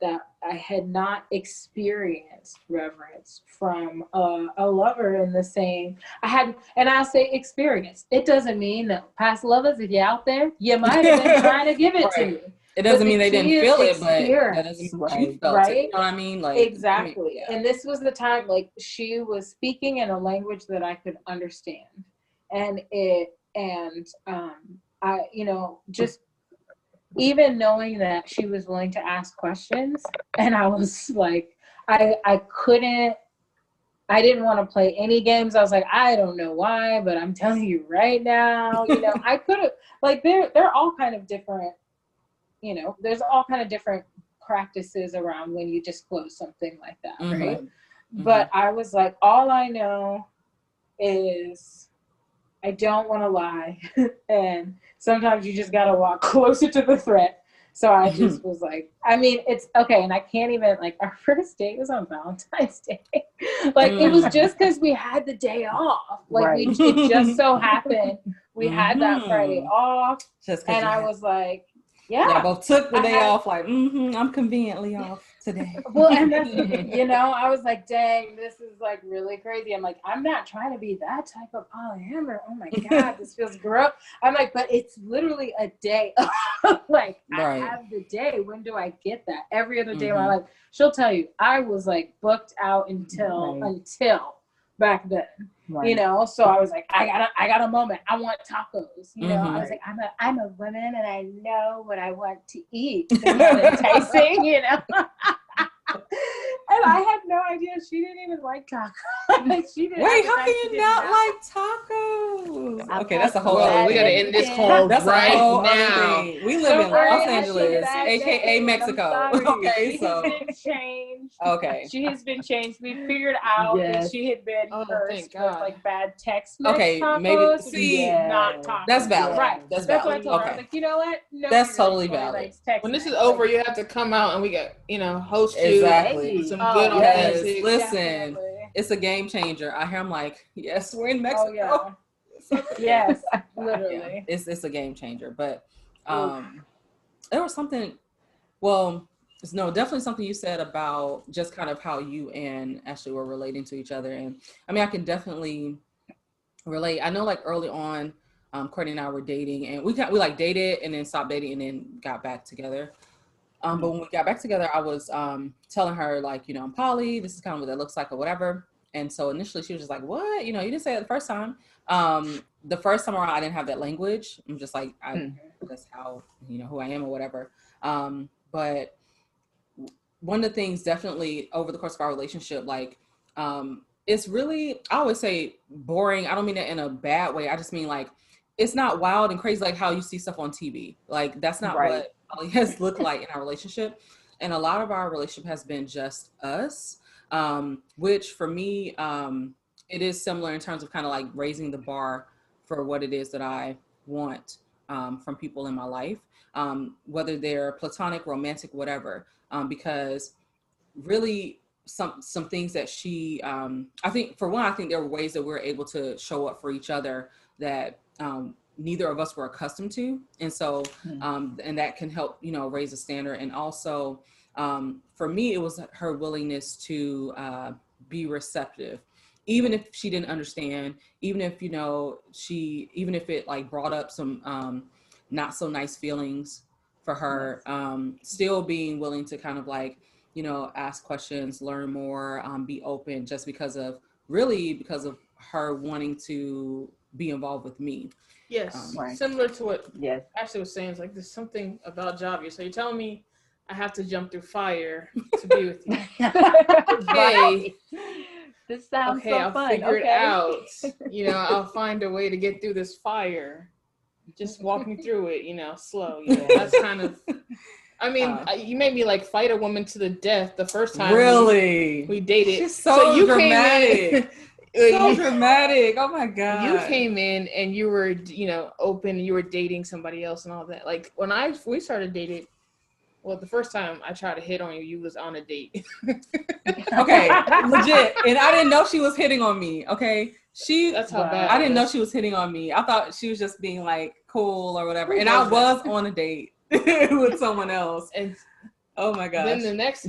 that I had not experienced reverence from a lover in the same. And I say experience. It doesn't mean that past lovers, if you're out there, you might have been trying to give it to me. It doesn't mean they didn't feel it, but that doesn't mean you felt it. You know what I mean? Like exactly. And this was the time, like she was speaking in a language that I could understand, I, just even knowing that she was willing to ask questions, and I was like, I didn't want to play any games. I was like, I don't know why, but I'm telling you right now, I could have, like, they're all kind of different, there's all kind of different practices around when you disclose something like that, right? But I was like, all I know is I don't want to lie. And sometimes you just got to walk closer to the threat. So I just was like, it's okay. And I can't even, like, our first date was on Valentine's Day. Like, it was just because we had the day off. Like, it just so happened we had that Friday off. And I was like, yeah. Both took the day off, like, I'm conveniently off today. Well, and that's, I was like, dang, this is like really crazy. I'm like, I'm not trying to be that type of polyamorous. Oh my God, this feels gross. I'm like, but it's literally a day. Like, I have the day. When do I get that? Every other day of my life. She'll tell you, I was like booked out until back then. Right. You know, so I was like, I got a moment. I want tacos. You know, Mhm. I was like, I'm a woman and I know what I want to eat. They're not enticing, you know. And I had no idea she didn't even like tacos. She didn't. Wait, how can you not like tacos? Okay, that's a whole other we gotta thing. end this call That's right a whole now. other thing. We live in Sorry, Los I should've Angeles, asked aka that. Mexico. I'm sorry. Okay, She so has been changed. okay. She has been changed. We figured out that she had been cursed thank with God. like bad text message Okay, tacos, maybe which see is not tacos. that's valid. Right. That's That's what valid. I told her. I Okay. was like, you know what? No, That's totally valid. likes text When this is message. over, you have to come out and we got, host you. Exactly. With some Oh, good Because authentic. listen, Definitely. it's a game changer. I hear I'm like, yes, we're in Mexico. Oh yeah. Yes, literally. Yeah, it's a game changer. But there was something. Well, no, definitely something you said about just kind of how you and Ashlei were relating to each other, and I mean, I can definitely relate. I know, like early on, Courtney and I were dating, and we like dated and then stopped dating and then got back together. But when we got back together, I was telling her like, I'm poly. This is kind of what that looks like or whatever. And so initially she was just like, what? You didn't say it the first time. The first time around, I didn't have that language. I'm just like, that's how, who I am or whatever. But one of the things definitely over the course of our relationship, like, it's really, I always say boring. I don't mean that in a bad way. I just mean like, it's not wild and crazy like how you see stuff on TV. Like that's not what poly has looked like in our relationship. And a lot of our relationship has been just us, which for me, it is similar in terms of kind of like raising the bar for what it is that I want from people in my life, whether they're platonic, romantic, whatever, because really some things that she, I think for one, I think there were ways that we were able to show up for each other that neither of us were accustomed to. And so, and that can help, raise the standard. And also for me, it was her willingness to be receptive, even if she didn't understand, even if, even if it like brought up some not so nice feelings for her, still being willing to kind of like, ask questions, learn more, be open just because of her wanting to be involved with me. Yes, similar to what Ashlei was saying. It's like there's something about Javi. So you're telling me I have to jump through fire to be with you. Okay. This sounds so I'll fun. figure it out. I'll find a way to get through this fire. Just walk me through it, slow. That's kind of, I mean, you made me like fight a woman to the death the first time we dated. She's so you dramatic. So dramatic. Oh my God. You came in and you were, open, you were dating somebody else and all that. Like when we started dating, well, the first time I tried to hit on you, you was on a date. Okay, legit. And I didn't know she was hitting on me. Okay. That's how bad. I didn't know she was hitting on me. I thought she was just being like cool or whatever. And I was on a date with someone else. And oh my gosh. Then the next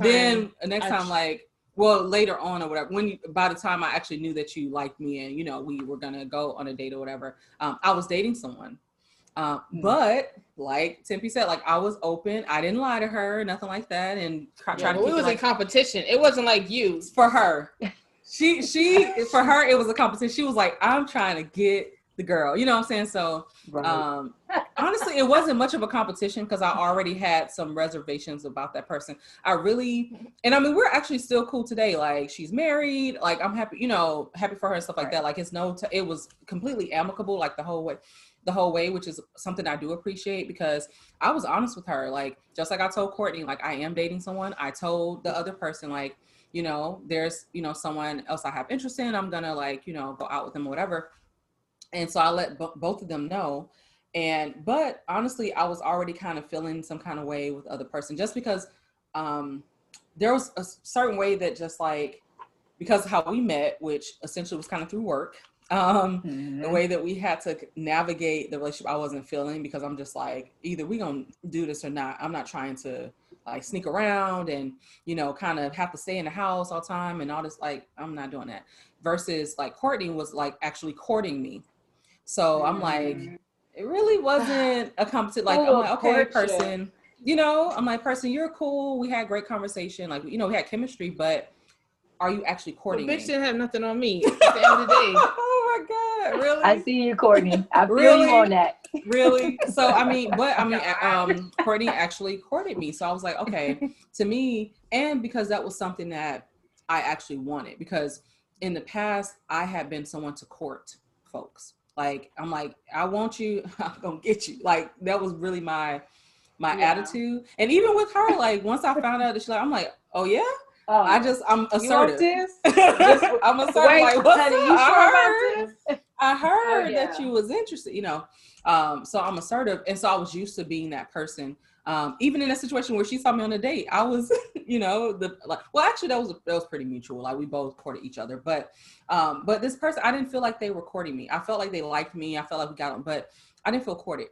time, like, well, later on or whatever, by the time I actually knew that you liked me and, we were going to go on a date or whatever, I was dating someone. But like Tempe said, like I was open. I didn't lie to her, nothing like that. And try to keep it was in competition. It wasn't like you. For her. She for her, it was a competition. She was like, I'm trying to get the girl. You know what I'm saying? So honestly, it wasn't much of a competition because I already had some reservations about that person. And I mean, we're actually still cool today. Like she's married. Like I'm happy, happy for her and stuff like that. Like it was completely amicable, like the whole way, which is something I do appreciate because I was honest with her. Like, just like I told Courtney, like I am dating someone. I told the other person, like, there's, someone else I have interest in. I'm going to like, go out with them or whatever. And so I let both of them know. But honestly, I was already kind of feeling some kind of way with the other person just because there was a certain way that just like, because of how we met, which essentially was kind of through work, the way that we had to navigate the relationship I wasn't feeling because I'm just like, either we gonna do this or not. I'm not trying to like sneak around and, kind of have to stay in the house all the time and all this, like, I'm not doing that. Versus like Courtney was like actually courting me. So I'm like, it really wasn't a competition. Like, I'm like, okay, person, I'm like, person, you're cool. We had great conversation. Like, we had chemistry, but are you actually courting bitch me? didn't have nothing on me at the end of the day. Oh my God, really? I see you, Courtney. I feel Really? you on that. Really? So Courtney actually courted me. So I was like, okay, to me, and because that was something that I actually wanted, because in the past I had been someone to court folks. Like, I'm like, I want you, I'm gonna get you. Like, that was really my attitude. And even with her, like, once I found out that she's like, I'm like, oh yeah? I'm assertive. I'm assertive. Wait, like, what's honey, up? you sure about this? I heard that you was interested, you know. So I'm assertive. And so I was used to being that person. Even in a situation where she saw me on a date, I was, you know, actually that was pretty mutual. Like, we both courted each other. But this person, I didn't feel like they were courting me. I felt like they liked me. I felt like we got on, but I didn't feel courted.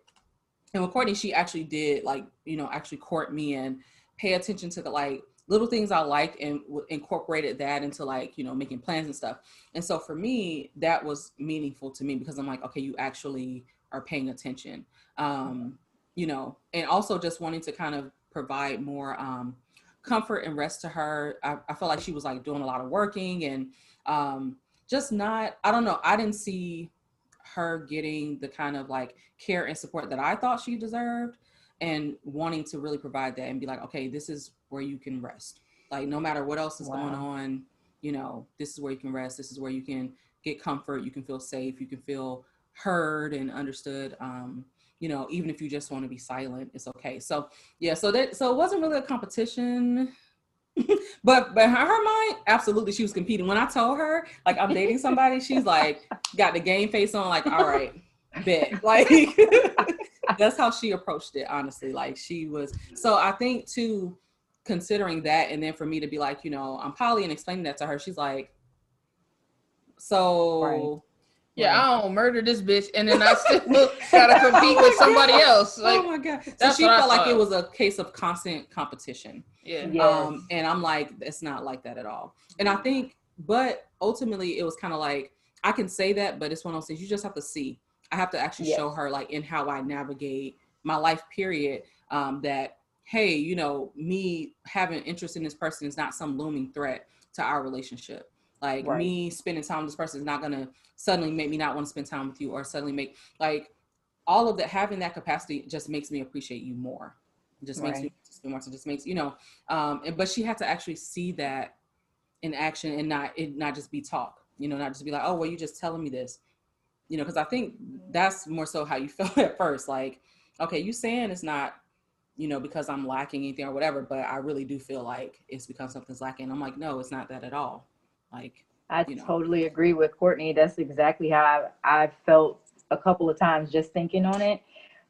And with Courtney, she actually did, like, you know, actually court me and pay attention to the, like, little things I liked, and incorporated that into, like, you know, making plans and stuff. And so for me, that was meaningful to me, because I'm like, okay, you actually are paying attention, you know, and also just wanting to kind of provide more comfort and rest to her. I felt like she was, like, doing a lot of working, and just not, I don't know, I didn't see her getting the kind of, like, care and support that I thought she deserved, and wanting to really provide that and be like, okay, this is where you can rest. Like, no matter what else is going on, you know, this is where you can rest. This is where you can get comfort. You can feel safe. You can feel heard and understood. You know, even if you just want to be silent, it's okay. So yeah, so it wasn't really a competition. but in her mind, absolutely, she was competing. When I told her, like, I'm dating somebody, she's like, got the game face on, like, all right, bet. Like, that's how she approached it, honestly. Like, she was, so I think too, considering that, and then for me to be like, you know, I'm poly, and explaining that to her, she's like, so yeah, I don't murder this bitch, and then I still gotta compete with somebody else. Like, oh my God. So she felt like it was a case of constant competition. Yeah. Yes. And I'm like, it's not like that at all. And I think, but ultimately it was kind of like, I can say that, but it's one of those things you just have to see. I have to actually show her, like, in how I navigate my life period, that, hey, you know, me having interest in this person is not some looming threat to our relationship. Like, me spending time with this person is not going to suddenly make me not want to spend time with you, or suddenly make, like, all of that, having that capacity just makes me appreciate you more. It just makes me spend more time. Just makes, you know, but she had to actually see that in action, and not just be talk, you know, not just be like, oh, well, you just telling me this, you know, because I think that's more so how you felt at first. Like, okay, you saying it's not, you know, because I'm lacking anything or whatever, but I really do feel like it's because something's lacking. I'm like, no, it's not that at all. Like, I totally agree with Courtney. That's exactly how I felt a couple of times just thinking on it.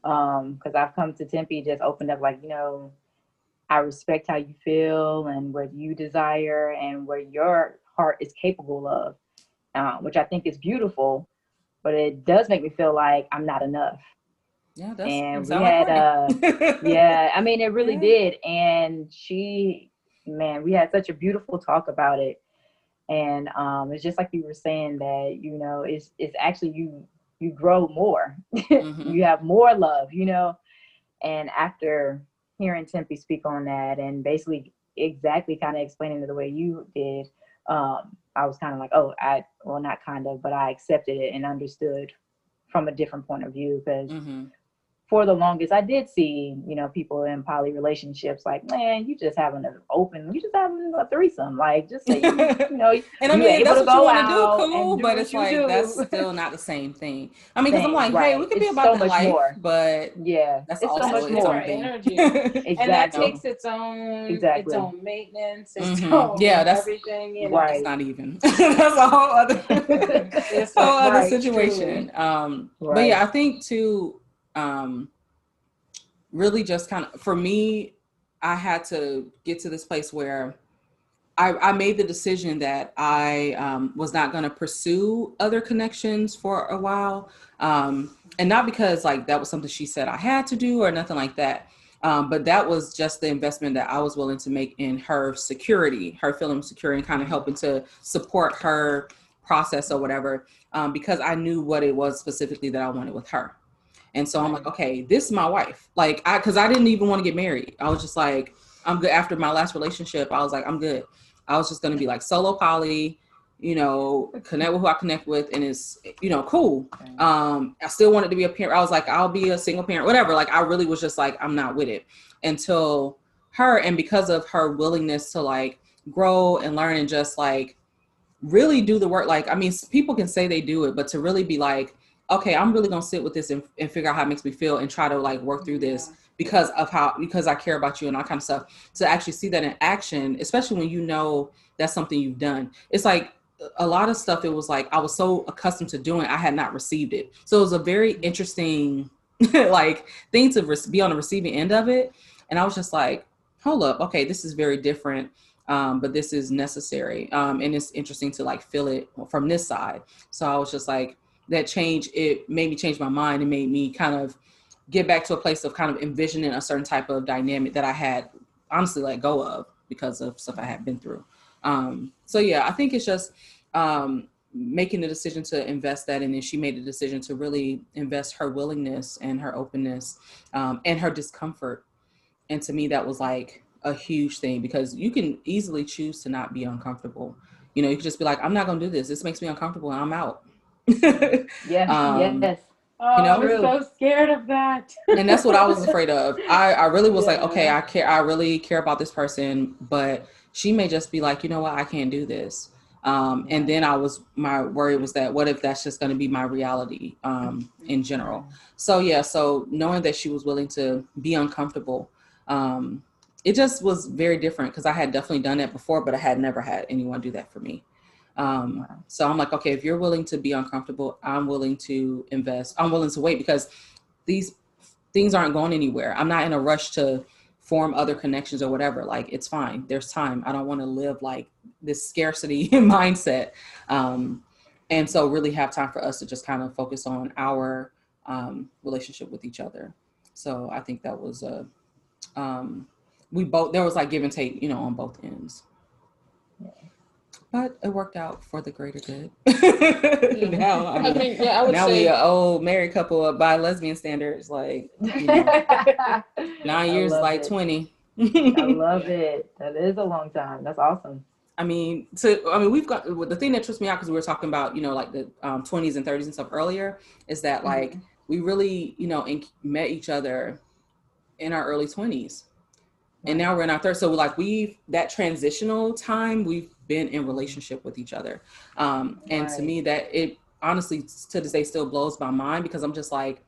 Because I've come to Tempe, just opened up, like, you know, I respect how you feel and what you desire and what your heart is capable of, which I think is beautiful, but it does make me feel like I'm not enough. Yeah, that's, and we had, yeah, I mean, it really did. And we had such a beautiful talk about it. And it's just like you were saying that, you know, it's actually you grow more. You have more love, you know. And after hearing Tempe speak on that, and basically exactly kind of explaining it the way you did, I was kind of like, not kind of, but I accepted it and understood from a different point of view, because for the longest, I did see, you know, people in poly relationships like, man, you just having a threesome. Like, just say, you know, and I mean, that's what you want to do, cool, but it's like, that's still not the same thing. I mean, because I'm like, hey, we could be about the life, but yeah, that's also so much more energy. Exactly. And that takes its own maintenance, its own that's everything, you know. It's not even. That's a whole other, other situation. But yeah, I think too, really just kind of, for me, I had to get to this place where I made the decision that I was not going to pursue other connections for a while. And not because, like, that was something she said I had to do or nothing like that. But that was just the investment that I was willing to make in her security, her feeling secure, and kind of helping to support her process or whatever, because I knew what it was specifically that I wanted with her. And so I'm like, okay, this is my wife. Like, because I didn't even want to get married. I was just like, I'm good. After my last relationship, I was like, I'm good. I was just going to be like solo poly, you know, connect with who I connect with, and it's, you know, cool. I still wanted to be a parent. I was like, I'll be a single parent, whatever. Like, I really was just like, I'm not with it until her. And because of her willingness to like grow and learn and just like really do the work. Like, I mean, people can say they do it, but to really be like, okay, I'm really going to sit with this and figure out how it makes me feel and try to like work through this because I care about you and all kind of stuff. To actually see that in action, especially when you know that's something you've done. It's like a lot of stuff. It was like, I was so accustomed to doing, I had not received it. So it was a very interesting like thing to be on the receiving end of it. And I was just like, hold up. Okay, this is very different. But this is necessary. And it's interesting to like feel it from this side. So I was just like, that change, it made me change my mind and made me kind of get back to a place of kind of envisioning a certain type of dynamic that I had honestly let go of because of stuff I had been through. So yeah, I think it's just making the decision to invest that. And then she made the decision to really invest her willingness and her openness and her discomfort. And to me, that was like a huge thing, because you can easily choose to not be uncomfortable. You know, you can just be like, I'm not going to do this. This makes me uncomfortable and I'm out. Yes. Oh, you know? I was so scared of that. And that's what I was afraid of. I really was like, okay, I really care about this person, but she may just be like, you know what, I can't do this. And then my worry was that what if that's just going to be my reality in general? So yeah, so knowing that she was willing to be uncomfortable, it just was very different, because I had definitely done that before, but I had never had anyone do that for me. So I'm like, okay, if you're willing to be uncomfortable, I'm willing to invest. I'm willing to wait, because these things aren't going anywhere. I'm not in a rush to form other connections or whatever. Like, it's fine. There's time. I don't want to live like this scarcity mindset. And so really have time for us to just kind of focus on our relationship with each other. So I think that was there was like give and take, you know, on both ends. But it worked out for the greater good. Now, I mean, I would now say we an old married couple by lesbian standards, like, you know, 9 years, like 20. I love it. That is a long time. That's awesome. I mean, we've got the thing that trips me out, because we were talking about, you know, like the 20s and 30s and stuff earlier, is that like we really, you know, met each other in our early 20s. And now we're in our 30s. So like that transitional time, we've been in relationship with each other. And to me, that it honestly to this day still blows my mind, because I'm just like,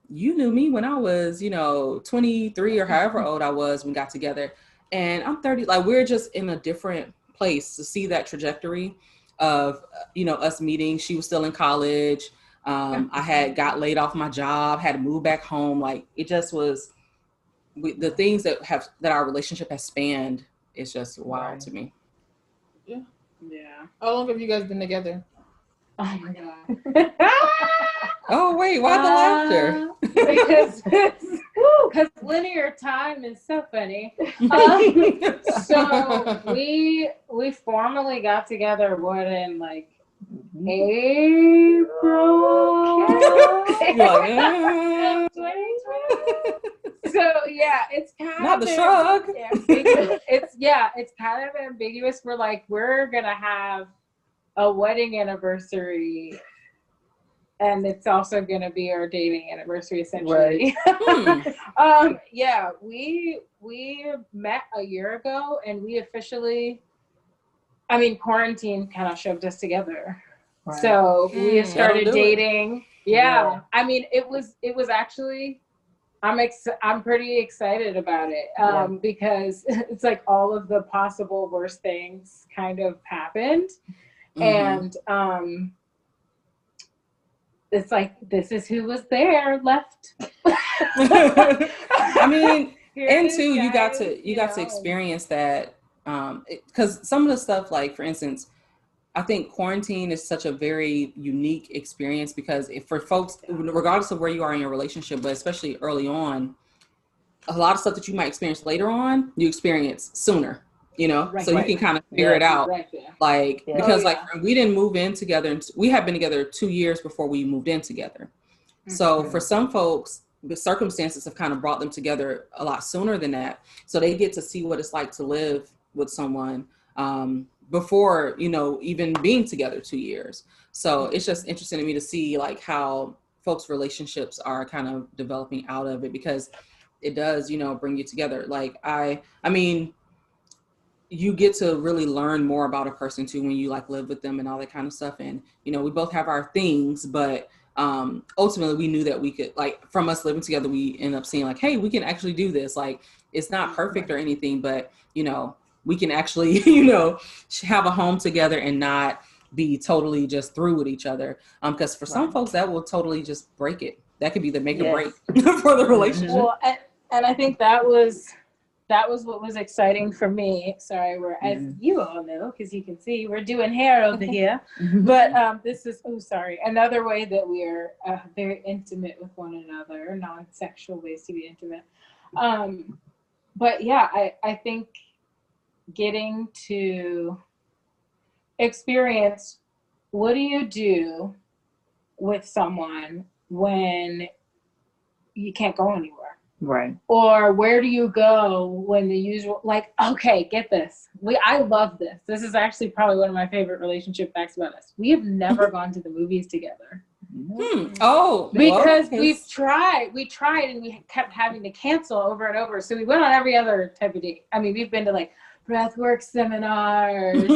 you knew me when I was, you know, 23 or however old I was when we got together. And I'm 30. Like, we're just in a different place to see that trajectory of, you know, us meeting. She was still in college. I had got laid off my job, had to move back home. Like, it just was the things that our relationship has spanned. It's just wild to me. Yeah. How long have you guys been together? Oh my God. Oh wait, why the laughter? Because linear time is so funny. So we formally got together in like April 2020. So yeah, it's kind of not the shrug. It's kind of ambiguous. We're gonna have a wedding anniversary, and it's also gonna be our dating anniversary, essentially. Right. Yeah, we met a year ago, and we officially, quarantine kind of shoved us together. Right. So we started dating. Yeah. It was actually, I'm pretty excited about it because it's like all of the possible worst things kind of happened. And it's like, this is who was there left. And too, you got to experience that, because some of the stuff, like for instance, I think quarantine is such a very unique experience, because for folks, regardless of where you are in your relationship, but especially early on, a lot of stuff that you might experience later on, you experience sooner, you know? Right, so you can kind of figure it out. Right, yeah. Because we didn't move in together. We had been together 2 years before we moved in together. Mm-hmm. So for some folks, the circumstances have kind of brought them together a lot sooner than that. So they get to see what it's like to live with someone before, even being together 2 years. So it's just interesting to me to see like how folks' relationships are kind of developing out of it, because it does, bring you together. Like I mean, you get to really learn more about a person too when you like live with them and all that kind of stuff. And, we both have our things, but ultimately we knew that we could, like, from us living together, we end up seeing like, hey, we can actually do this. Like, it's not perfect or anything, but, we can actually, have a home together and not be totally just through with each other. Because for some folks that will totally just break it. That could be the make or break for the relationship. Well, and I think that was what was exciting for me. Sorry, as you all know, because you can see, we're doing hair over here. But this is, another way that we're very intimate with one another, non-sexual ways to be intimate. But yeah, I think getting to experience, what do you do with someone when you can't go anywhere? Right. Or where do you go when the usual, like, okay, get this. I love this. This is actually probably one of my favorite relationship facts about us. We have never gone to the movies together. Oh, because we tried and we kept having to cancel over and over. So we went on every other type of date. I mean, we've been to like breathwork seminars.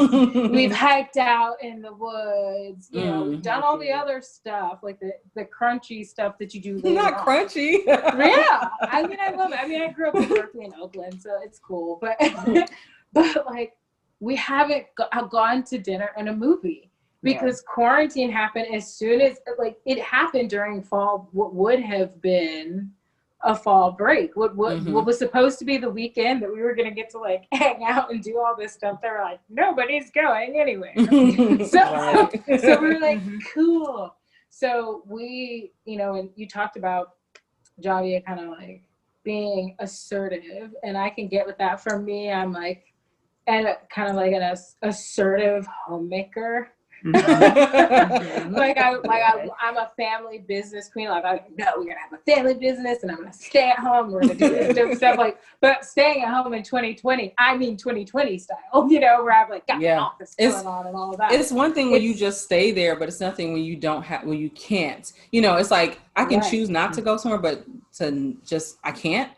We've hiked out in the woods. We've done all the other stuff, like the crunchy stuff that you do later Not on. crunchy. Yeah. I mean, I love it. I mean, I grew up in Berkeley and Oakland, so it's cool. But like, we haven't gone to dinner and a movie. Because quarantine happened as soon as, like, it happened during fall, what would have been a fall break. What was supposed to be the weekend that we were going to get to, like, hang out and do all this stuff. They were like, nobody's going anywhere. So we were like, cool. So we, and you talked about Javia kind of, like, being assertive. And I can get with that. For me, I'm, like, and kind of like an assertive homemaker. I'm a family business queen. Like, no, we're gonna have a family business, and I'm gonna stay at home. We're gonna do this different stuff. Like, but staying at home in 2020, I mean 2020 style. Where I've like got the office going on and all of that. It's one thing when you just stay there, but it's nothing when you don't have, when you can't. It's like I can choose not to go somewhere, but to just I can't.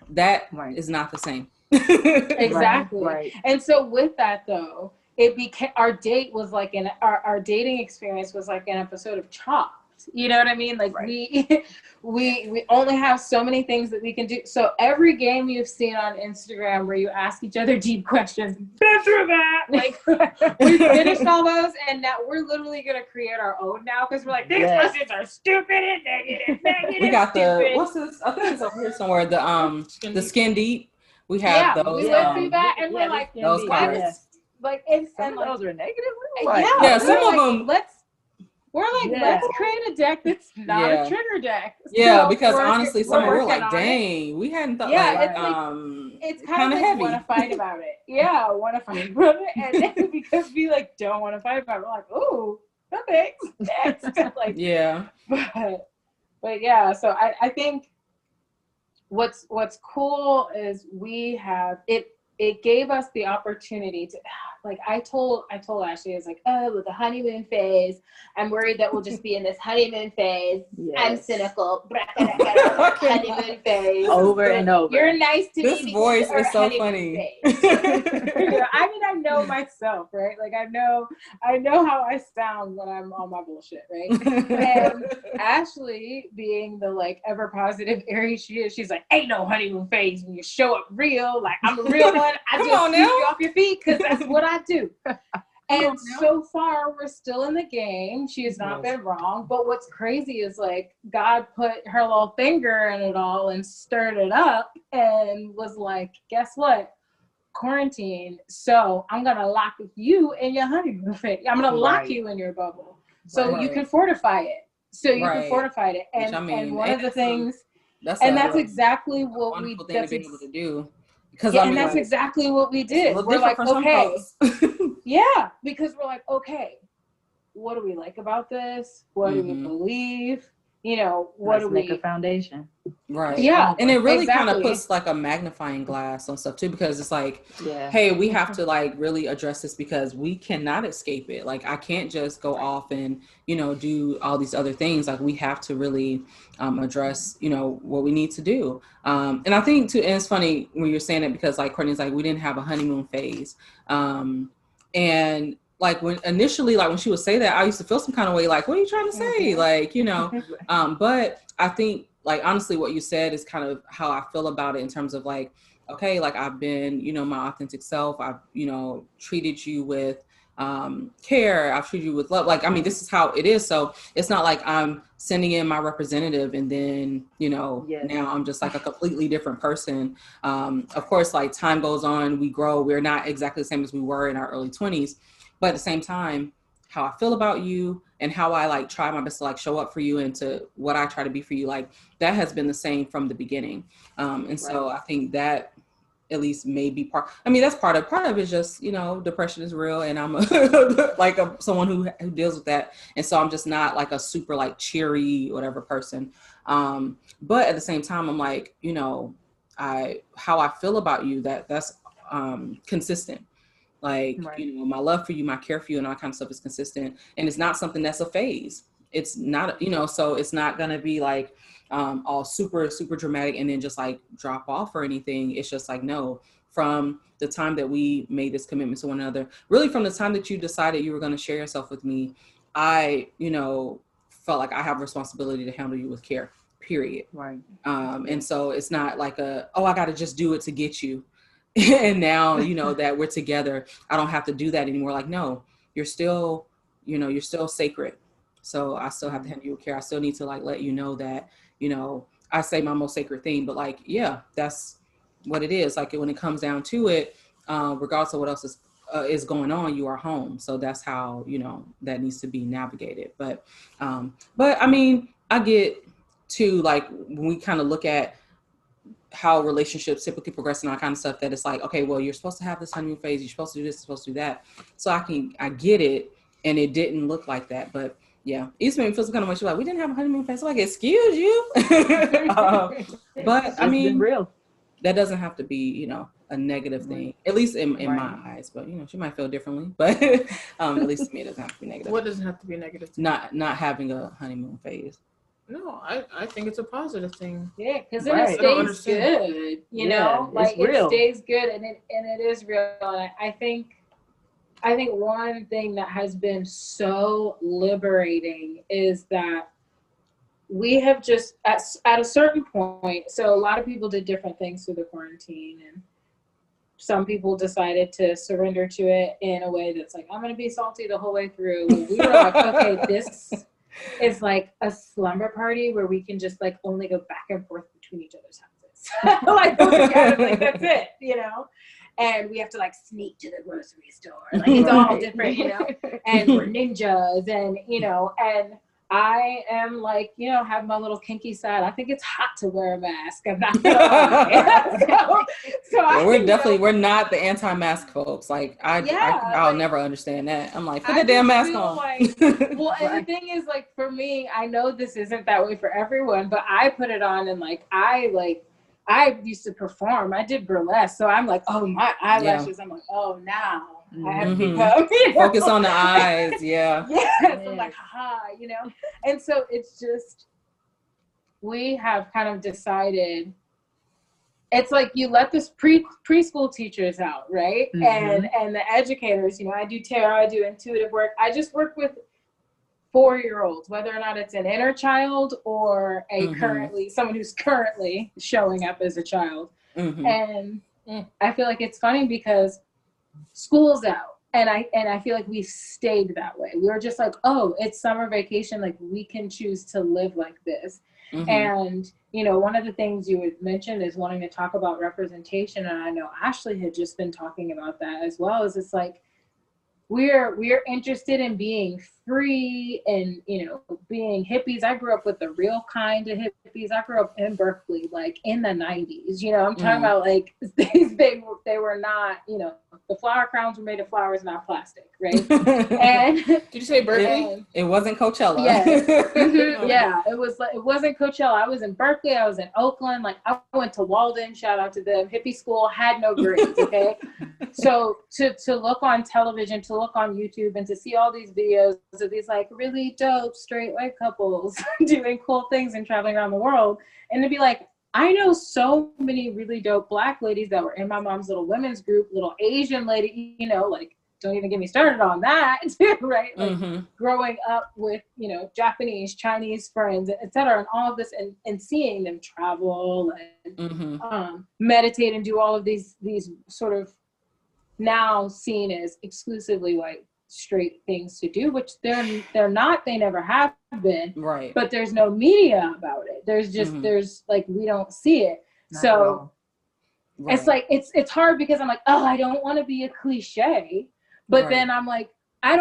That is not the same. Exactly. Right. And so with that though, it became, our date was like our dating experience was like an episode of Chopped. You know what I mean? Like we only have so many things that we can do. So every game you've seen on Instagram where you ask each other deep questions, been through that. Like we finished all those, and now we're literally gonna create our own now because we're like, these questions are stupid and negative. We got stupid. What's this? I think it's over here somewhere. The skin deep. We have those. We went through that, and we're like, those cards. Like, and those are negative. Some of them. Let's create a deck that's not a trigger deck. Yeah, because honestly, some we're like, dang, we hadn't thought. It's kind of like heavy. Want to fight about it. Yeah, want to fight about it, and then because we like don't want to fight about it, we're like, ooh, no thanks. Next, like, but yeah. So I think what's cool is we have it. It gave us the opportunity to, like, I told Ashlei, I was like, oh, with the honeymoon phase, I'm worried that we'll just be in this honeymoon phase. Yes. I'm cynical. Honeymoon phase. Over and over. You're nice to me. This voice is so funny. I mean, I know myself, right? Like, I know how I sound when I'm on my bullshit, right? And Ashlei, being the, like, ever positive Aries she is, she's like, ain't no honeymoon phase when you show up real. Like, I'm a real one. I just sweep you off your feet because that's what I do. And so far, we're still in the game. She has not been wrong. But what's crazy is, like, God put her little finger in it all and stirred it up and was like, guess what? Quarantine. So I'm going to lock you in your honeymoon phase. I'm going to lock you in your bubble. So you can fortify it. And one of the things, that's exactly what we did. To do. That's exactly what we did. We're like, okay. Because we're like, okay, what do we like about this? What do we believe? you know, what Let's do make we? a foundation. Right. Yeah, And it really kind of exactly. puts like a magnifying glass on stuff too, because it's like, Yeah. hey, we have to like really address this because we cannot escape it. Like I can't just go off and, you know, do all these other things. Like we have to really address, you know, what we need to do. And I think too, and it's funny when you're saying it because like Courtney's like, we didn't have a honeymoon phase. And like when initially, like when she would say that, I used to feel some kind of way, like, what are you trying to say? Like, you know, but I think like, honestly, what you said is kind of how I feel about it in terms of like, okay, like I've been, you know, my authentic self. I've, you know, treated you with care. I've treated you with love. Like, I mean, this is how it is. So it's not like I'm sending in my representative and then, you know, now I'm just like a completely different person. Of course, like time goes on, we grow. We're not exactly the same as we were in our early 20s. But at the same time, how I feel about you and how I like try my best to like show up for you and to what I try to be for you, like that has been the same from the beginning. And so I think that at least maybe part, I mean, that's part of it is just, you know, depression is real and I'm someone who deals with that. And so I'm just not like a super like cheery, whatever person. But at the same time, I'm like, you know, how I feel about you, that's consistent. Like, you know, my love for you, my care for you and all kind of stuff is consistent. And it's not something that's a phase. It's not, you know, so it's not going to be like all super, super dramatic and then just like drop off or anything. It's just like, no, from the time that we made this commitment to one another, really from the time that you decided you were going to share yourself with me, I, you know, felt like I have a responsibility to handle you with care, period. And so it's not like I got to just do it to get you. And now, you know, that we're together, I don't have to do that anymore. Like, no, you're still, you know, you're still sacred. So I still have to handle you with care. I still need to like, let you know that, you know, I say my most sacred thing, but like, yeah, that's what it is. Like when it comes down to it, regardless of what else is going on, you are home. So that's how, you know, that needs to be navigated. But I mean, I get to like, when we kind of look at how relationships typically progress and all kind of stuff, that it's like, okay, well, you're supposed to have this honeymoon phase. You're supposed to do this, you're supposed to do that. So I get it. And it didn't look like that. But yeah, it used to make me feel some kind of way. She's like, we didn't have a honeymoon phase. So like, excuse you. But I mean, real. That doesn't have to be, you know, a negative thing, at least in my eyes. But, you know, she might feel differently. But at least to me, it doesn't have to be negative. What doesn't have to be negative? Not having a honeymoon phase. No, I think it's a positive thing. Yeah, because then it stays good, you know, like it stays good and it is real. And I think one thing that has been so liberating is that we have just at a certain point. So a lot of people did different things through the quarantine, and some people decided to surrender to it in a way that's like, I'm going to be salty the whole way through. We were like, okay, this is like a slumber party where we can just like only go back and forth between each other's houses. Like that's it, you know? And we have to like sneak to the grocery store. Like it's all different, you know? And we're ninjas and, you know, and I am like, you know, have my little kinky side. I think it's hot to wear a mask. I'm not gonna lie. So we're not the anti-mask folks. Like I'll never understand that. I'm like, put the damn mask on. Like, well, and the thing is, like, for me, I know this isn't that way for everyone, but I put it on and I used to perform. I did burlesque. So I'm like, oh, my eyelashes. I'm like, oh, now I have to become, you know? Focus on the eyes. Yeah. Yes. I'm like, haha, you know? And so it's just, we have kind of decided, it's like you let this preschool teachers out, right? And the educators, you know, I do tarot, I do intuitive work. I just work with 4-year-olds, whether or not it's an inner child or someone who's currently showing up as a child. And I feel like it's funny because school's out and I feel like we stayed that way. We were just like, oh, it's summer vacation. Like we can choose to live like this. And, you know, one of the things you would mention is wanting to talk about representation. And I know Ashlei had just been talking about that as well, is it's like, we're interested in being free and, you know, being hippies. I grew up with the real kind of hippies. I grew up in Berkeley, like in the 90s, you know, I'm talking about like they were not, you know, the flower crowns were made of flowers, not plastic, right? And did you say Berkeley? It wasn't Coachella. Yes. Mm-hmm. Yeah, it wasn't Coachella. I was in Berkeley. I was in Oakland. Like I went to Walden. Shout out to them. Hippie school, had no grades. Okay, so to look on television, to look on YouTube, and to see all these videos of these like really dope straight white couples doing cool things and traveling around the world, and to be like, I know so many really dope Black ladies that were in my mom's little women's group, little Asian lady, you know, like. Don't even get me started on that, right? Like growing up with, you know, Japanese, Chinese friends, et cetera, and all of this, and seeing them travel and meditate and do all of these sort of now seen as exclusively white straight things to do, which they're not, they never have been, right? But there's no media about it. There's just there's like we don't see it, not so right. It's like it's hard because I'm like, oh, I don't want to be a cliche. But then I'm like, I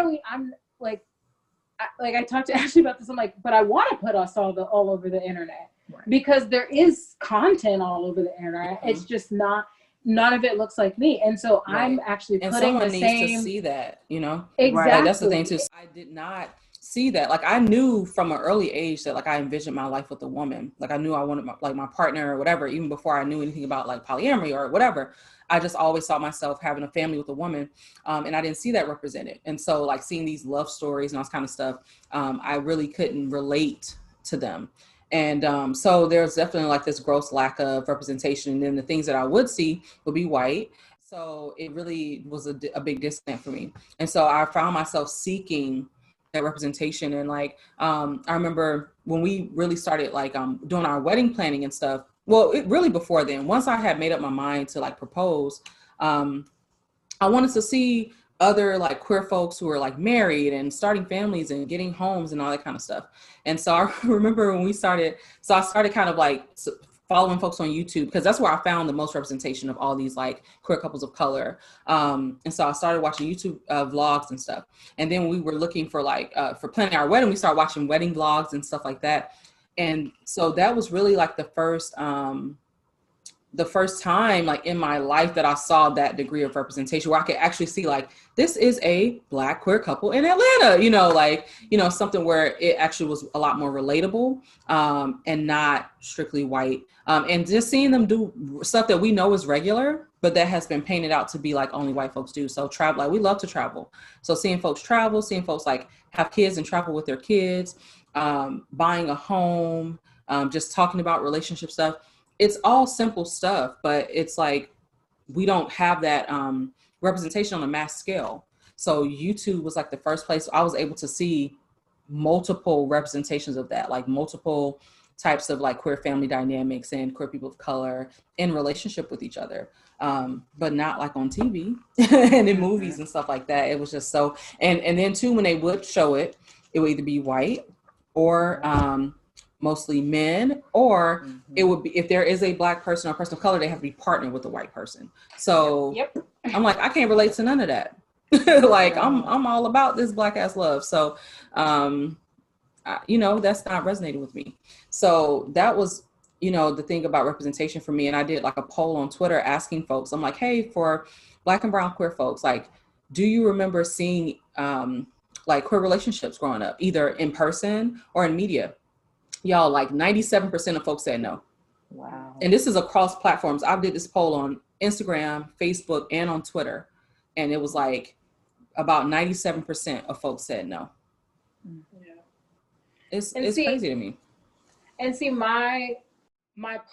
talked to Ashley about this. I'm like, but I want to put us all over the internet because there is content all over the internet. It's just none of it looks like me. And so I'm actually putting the same. Someone needs to see that, you know? Exactly. Like, that's the thing too. I did not see that. Like I knew from an early age that like I envisioned my life with a woman. Like I knew I wanted my partner or whatever, even before I knew anything about like polyamory or whatever. I just always saw myself having a family with a woman, and I didn't see that represented. And so like seeing these love stories and all this kind of stuff, I really couldn't relate to them. And so there's definitely like this gross lack of representation. And then the things that I would see would be white. So it really was a big disconnect for me. And so I found myself seeking that representation. And like, I remember when we really started like doing our wedding planning and stuff. Well, really before then, once I had made up my mind to like propose, I wanted to see other like queer folks who were like married and starting families and getting homes and all that kind of stuff. And so I remember when I started kind of like following folks on YouTube, because that's where I found the most representation of all these like queer couples of color. And so I started watching YouTube vlogs and stuff. And then we were looking for like, for planning our wedding, we started watching wedding vlogs and stuff like that. And so that was really like the first time like in my life that I saw that degree of representation where I could actually see like, this is a Black queer couple in Atlanta, you know, like, you know, something where it actually was a lot more relatable and not strictly white. And just seeing them do stuff that we know is regular, but that has been painted out to be like only white folks do. So travel, like we love to travel. So seeing folks travel, seeing folks like have kids and travel with their kids, buying a home, just talking about relationship stuff. It's all simple stuff, but it's like, we don't have that representation on a mass scale. So YouTube was like the first place I was able to see multiple representations of that, like multiple types of like queer family dynamics and queer people of color in relationship with each other. But not like on TV and in movies and stuff like that. It was just so, and then too, when they would show it, it would either be white or mostly men, or it would be, if there is a Black person or person of color, they have to be partnered with a white person. So I'm like, I can't relate to none of that. Like I'm all about this Black ass love. So, you know, that's not resonating with me. So that was, you know, the thing about representation for me. And I did like a poll on Twitter asking folks, I'm like, hey, for Black and brown queer folks, like, do you remember seeing like queer relationships growing up, either in person or in media? Y'all, like 97% of folks said no. Wow. And this is across platforms. I did this poll on Instagram, Facebook, and on Twitter. And it was like about 97% of folks said no. Yeah. It's crazy to me. And see, my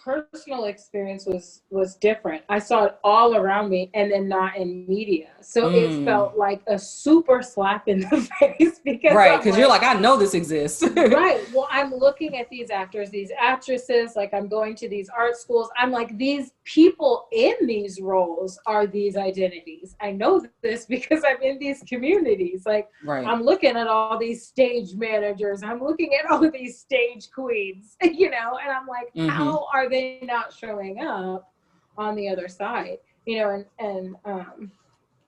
personal experience was different. I saw it all around me and then not in media. So it felt like a super slap in the face because because you're like, I know this exists. Right. Well, I'm looking at these actors, these actresses, like I'm going to these art schools. I'm like, these people in these roles are these identities. I know this because I'm in these communities. Like I'm looking at all these stage managers. I'm looking at all of these stage queens, you know, and I'm like, how are they not showing up on the other side? You know, and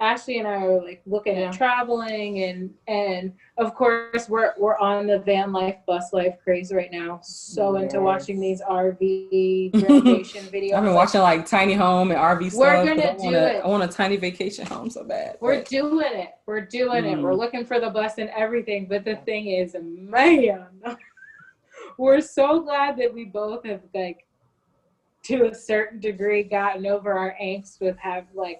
Ashlei and I are like looking at traveling, and of course we're on the van life, bus life craze right now. So into watching these RV vacation videos. I've been watching like tiny home and RV stuff. We're gonna do it. I want a tiny vacation home so bad. We're doing it. We're looking for the bus and everything. But the thing is, man, we're so glad that we both have like, to a certain degree, gotten over our angst with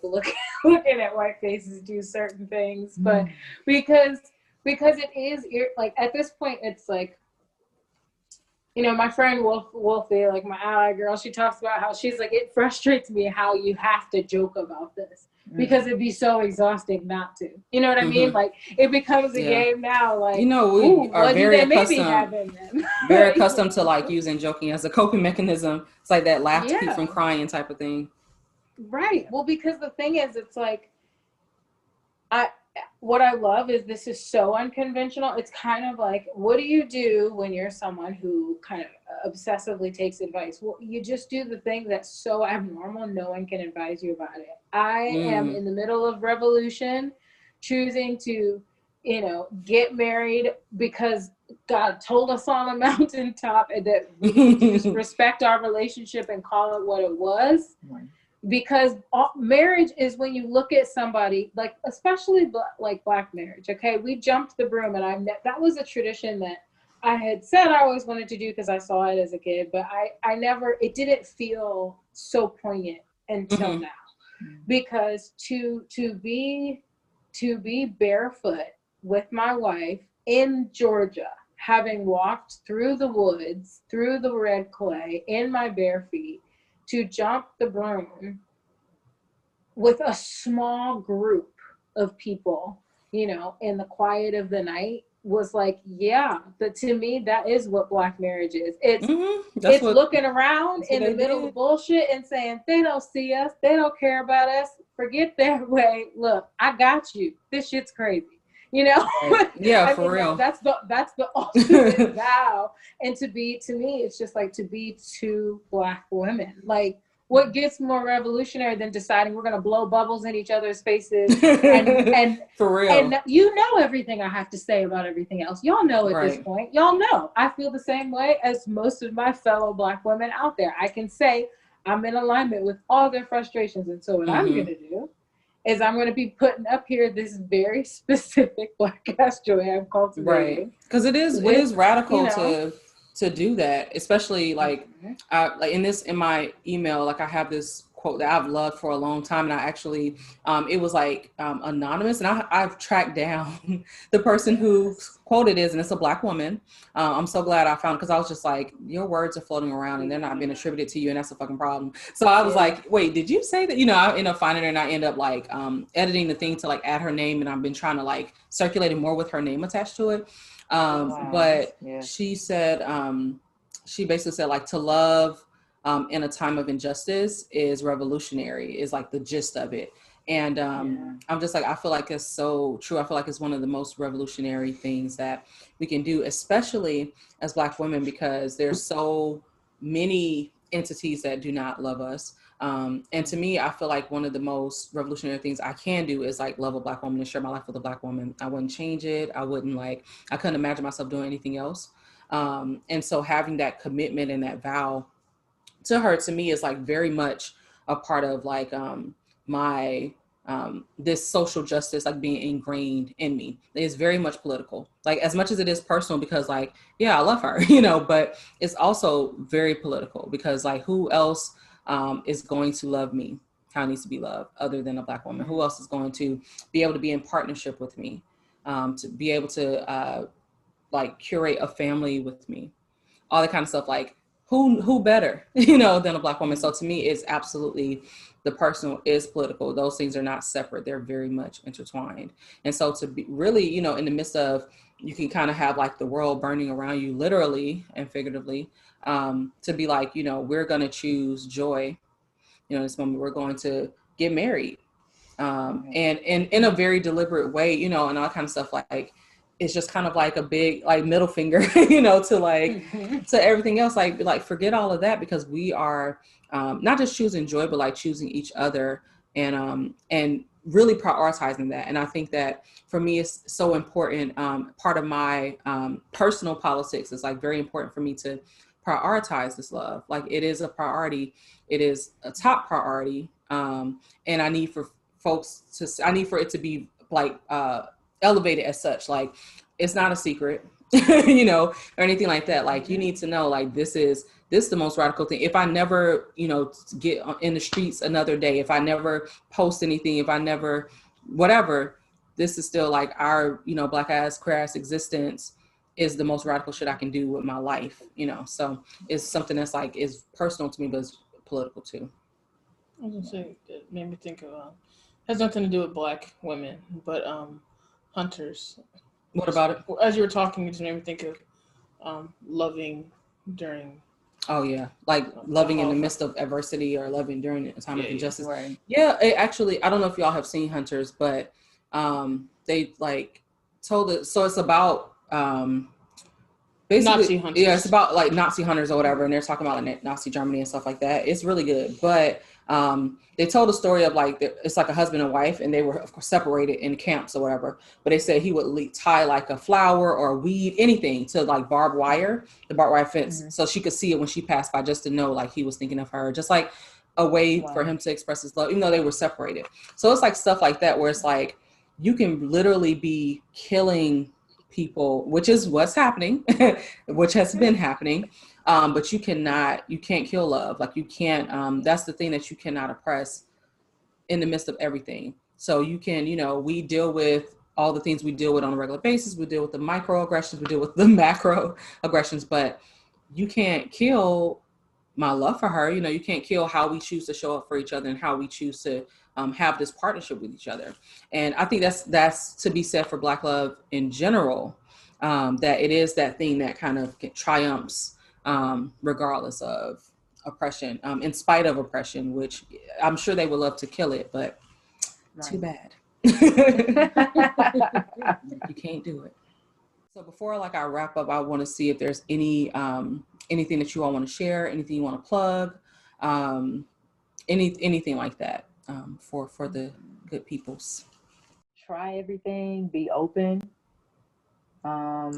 looking at white faces do certain things, but because it is like at this point it's like, you know, my friend Wolfie, like my ally girl, she talks about how she's like, it frustrates me how you have to joke about this because it'd be so exhausting not to. You know what I mean? Like it becomes a game now. Like, you know, we are very accustomed to like using joking as a coping mechanism. It's like that laugh to keep from crying type of thing. Right. Well, because the thing is, it's like, what I love is this is so unconventional. It's kind of like, what do you do when you're someone who kind of obsessively takes advice? Well, you just do the thing that's so abnormal, no one can advise you about it. I am in the middle of revolution, choosing to, you know, get married because God told us on a mountaintop that we need to just respect our relationship and call it what it was. Because marriage is when you look at somebody, like especially like Black marriage. Okay, we jumped the broom, and that was a tradition that I had said I always wanted to do because I saw it as a kid, but I never. It didn't feel so poignant until now, because to be barefoot with my wife in Georgia, having walked through the woods, through the red clay in my bare feet, to jump the broom with a small group of people, you know, in the quiet of the night was like, but to me, that is what Black marriage is. It's looking around in the middle of bullshit and saying, they don't see us. They don't care about us. Forget their way. Look, I got you. This shit's crazy. You know? Yeah, for real. That's the ultimate vow. And to me, it's just like to be two Black women. Like, what gets more revolutionary than deciding we're going to blow bubbles in each other's faces and for real. And you know everything I have to say about everything else. Y'all know at this point. Y'all know. I feel the same way as most of my fellow Black women out there. I can say I'm in alignment with all their frustrations. And so what I'm going to do is I'm going to be putting up here this very specific Black ass joy I'm cultivating. Right. Because it is radical, you know, to do that, especially like like in my email, like I have this quote that I've loved for a long time, and I actually it was like anonymous, and I've tracked down the person whose quote it is, and it's a Black woman. I'm so glad I found it, because I was just like, your words are floating around and they're not being attributed to you, and that's a fucking problem. So I was like, wait, did you say that? You know, I end up finding her, and I end up like editing the thing to like add her name, and I've been trying to like circulate it more with her name attached to it. But she said, she basically said like, to love in a time of injustice is revolutionary, is like the gist of it. And I'm just like, I feel like it's so true. I feel like it's one of the most revolutionary things that we can do, especially as Black women, because there's so many entities that do not love us. And to me, I feel like one of the most revolutionary things I can do is like love a Black woman and share my life with a Black woman. I wouldn't change it. I couldn't imagine myself doing anything else. And so having that commitment and that vow to her, to me, is like very much a part of like my this social justice, like being ingrained in me. It's very much political, like as much as it is personal, because like, yeah, I love her, you know, but it's also very political, because like, who else is going to love me how I need to be loved other than a Black woman? Who else is going to be able to be in partnership with me, to be able to like curate a family with me, all that kind of stuff. Like, who better, you know, than a Black woman? So to me, it's absolutely, the personal is political. Those things are not separate. They're very much intertwined. And so to be really, you know, in the midst of, you can kind of have like the world burning around you, literally and figuratively, to be like, you know, we're going to choose joy, you know, this moment, we're going to get married, and in a very deliberate way, you know, and all that kind of stuff. Like, it's just kind of like a big, like, middle finger, you know, to like, to everything else, like forget all of that, because we are not just choosing joy, but like choosing each other, and really prioritizing that. And I think that for me, it's so important. Part of my personal politics is like very important for me to prioritize this love. Like it is a priority. It is a top priority. And I need for it to be like elevated as such. Like it's not a secret, you know, or anything like that. Like you need to know, like, this is the most radical thing. If I never, you know, get in the streets another day, if I never post anything, if I never, whatever, this is still like our, you know, Black ass, queer ass existence is the most radical shit I can do with my life, you know? So it's something that's like, is personal to me, but it's political too. I was gonna say, it made me think of, has nothing to do with Black women, but hunters. What about it? As you were talking, it just made me think of loving during. Oh yeah, like loving in the midst of adversity, or loving during a time of injustice. Right. Yeah, it actually, I don't know if y'all have seen Hunters, but they like told it. So it's about basically Nazi hunters. Yeah, it's about like Nazi hunters or whatever, and they're talking about like Nazi Germany and stuff like that. It's really good, but they told a story of like, it's like a husband and wife, and they were of course separated in camps or whatever, but they said he would tie like a flower or a weed, anything, to like the barbed wire fence, so she could see it when she passed by, just to know like he was thinking of her, just like a way for him to express his love, even though they were separated. So it's like stuff like that where it's like you can literally be killing people, which is what's happening, which has been happening. But you can't kill love. Like you can't, that's the thing that you cannot oppress in the midst of everything. So you can, you know, we deal with all the things we deal with on a regular basis. We deal with the microaggressions, we deal with the macro aggressions, but you can't kill my love for her. You know, you can't kill how we choose to show up for each other and how we choose to have this partnership with each other. And I think that's to be said for Black love in general, that it is that thing that kind of triumphs regardless of oppression, in spite of oppression, which I'm sure they would love to kill it, but too bad. You can't do it. So before like I wrap up, I want to see if there's any anything that you all want to share, anything you want to plug, anything like that, for the good peoples. Try everything, be open. I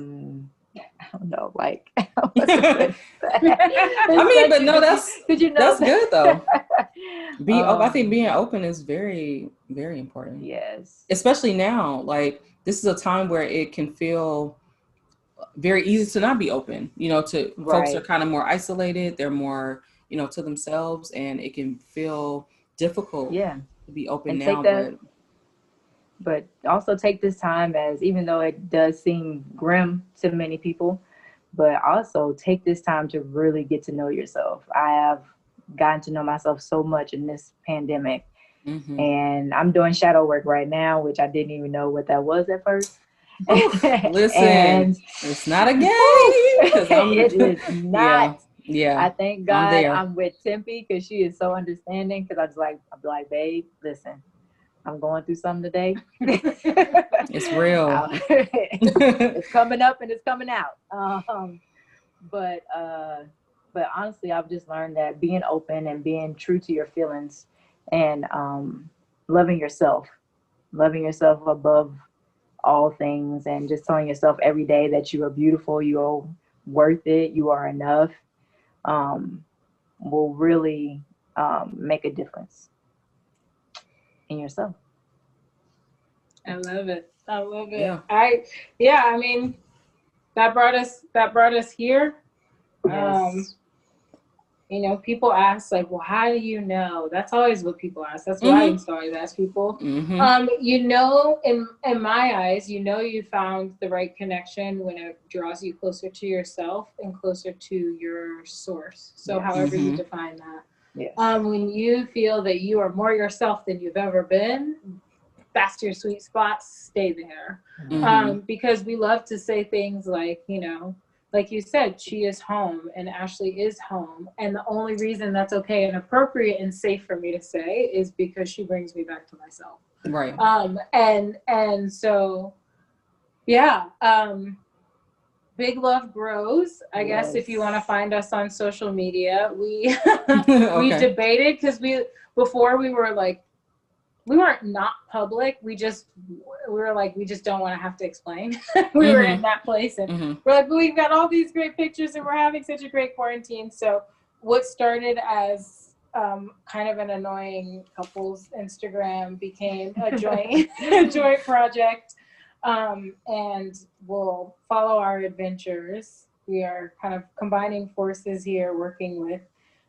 don't know, like I mean, but no, that's that's good though. I think being open is very, very important. Yes. Especially now, like this is a time where it can feel very easy to not be open. You know, folks are kind of more isolated. They're more, you know, to themselves, and it can feel difficult. Yeah. To be open and now, but also take this time, as even though it does seem grim to many people, but also take this time to really get to know yourself. I have gotten to know myself so much in this pandemic, and I'm doing shadow work right now, which I didn't even know what that was at first. Listen, it's not a game. It is not. Yeah. I thank God I'm with Tempe, because she is so understanding, because I'm like, babe, listen, I'm going through something today. It's real. It's coming up and it's coming out. But honestly, I've just learned that being open and being true to your feelings, and loving yourself above all things, and just telling yourself every day that you are beautiful, you are worth it, you are enough, will really make a difference in yourself. I love it. Yeah. I mean, that brought us here. Yes. You know, people ask like, well, how do you know? That's always what people ask. That's what I used to always ask people. You know, in my eyes, you know, you found the right connection when it draws you closer to yourself and closer to your source. So however you define that. Yes. When you feel that you are more yourself than you've ever been, that's your sweet spot. Stay there. Because we love to say things like, you know, like you said, she is home and Ashlei is home. And the only reason that's okay and appropriate and safe for me to say is because she brings me back to myself. Right. And so, yeah. Big Love Grows. I guess if you want to find us on social media, we we debated, because before we were like we weren't not public. We were like, we just don't want to have to explain. We were in that place, and we're like, but we've got all these great pictures and we're having such a great quarantine. So what started as kind of an annoying couples Instagram became a joint project, and we'll follow our adventures. We are kind of combining forces here, working with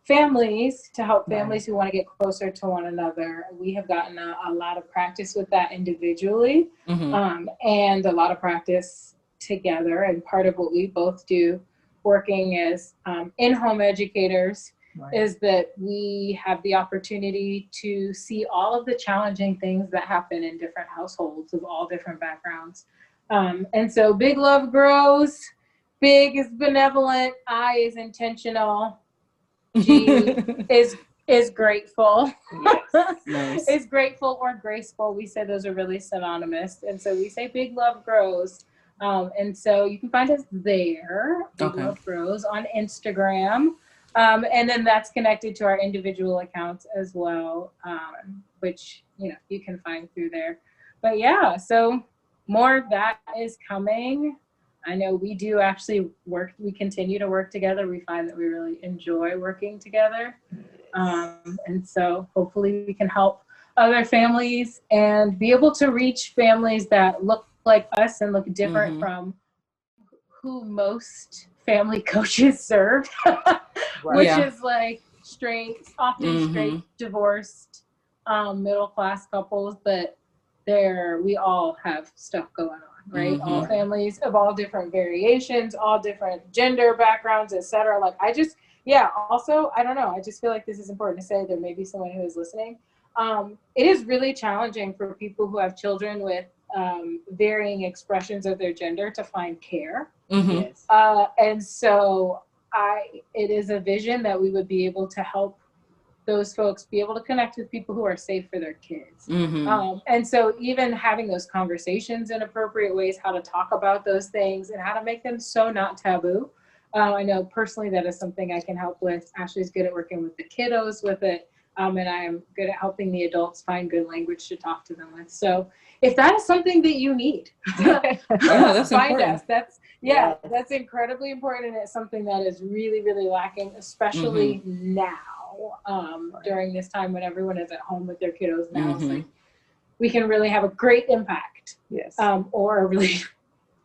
families to help families who want to get closer to one another. We have gotten a lot of practice with that individually, and a lot of practice together. And part of what we both do working as in-home educators is that we have the opportunity to see all of the challenging things that happen in different households of all different backgrounds. And so Big Love grows. Big is benevolent. I is intentional. G is grateful. Yes. Nice. Is grateful or graceful. We say those are really synonymous. And so we say Big Love grows. And so you can find us there. Big Love grows on Instagram. And then that's connected to our individual accounts as well, which, you can find through there. But yeah, so more of that is coming. I know we do actually we continue to work together. We find that we really enjoy working together. And so hopefully we can help other families and be able to reach families that look like us and look different from who most family coaches serve, which is like often straight, divorced, middle-class couples, but we all have stuff going on. Right? All families of all different variations, all different gender backgrounds, etc. Like also, I don't know. I just feel like this is important to say. There may be someone who is listening. It is really challenging for people who have children with varying expressions of their gender to find care. Yes. And so it is a vision that we would be able to help those folks be able to connect with people who are safe for their kids. And so even having those conversations in appropriate ways, how to talk about those things and how to make them so not taboo. I know personally that is something I can help with. Ashley's good at working with the kiddos with it. And I am good at helping the adults find good language to talk to them with. So if that is something that you need, that's find important. us. That's incredibly important. And it's something that is really, really lacking, especially now. During this time when everyone is at home with their kiddos now, it's like we can really have a great impact, or a really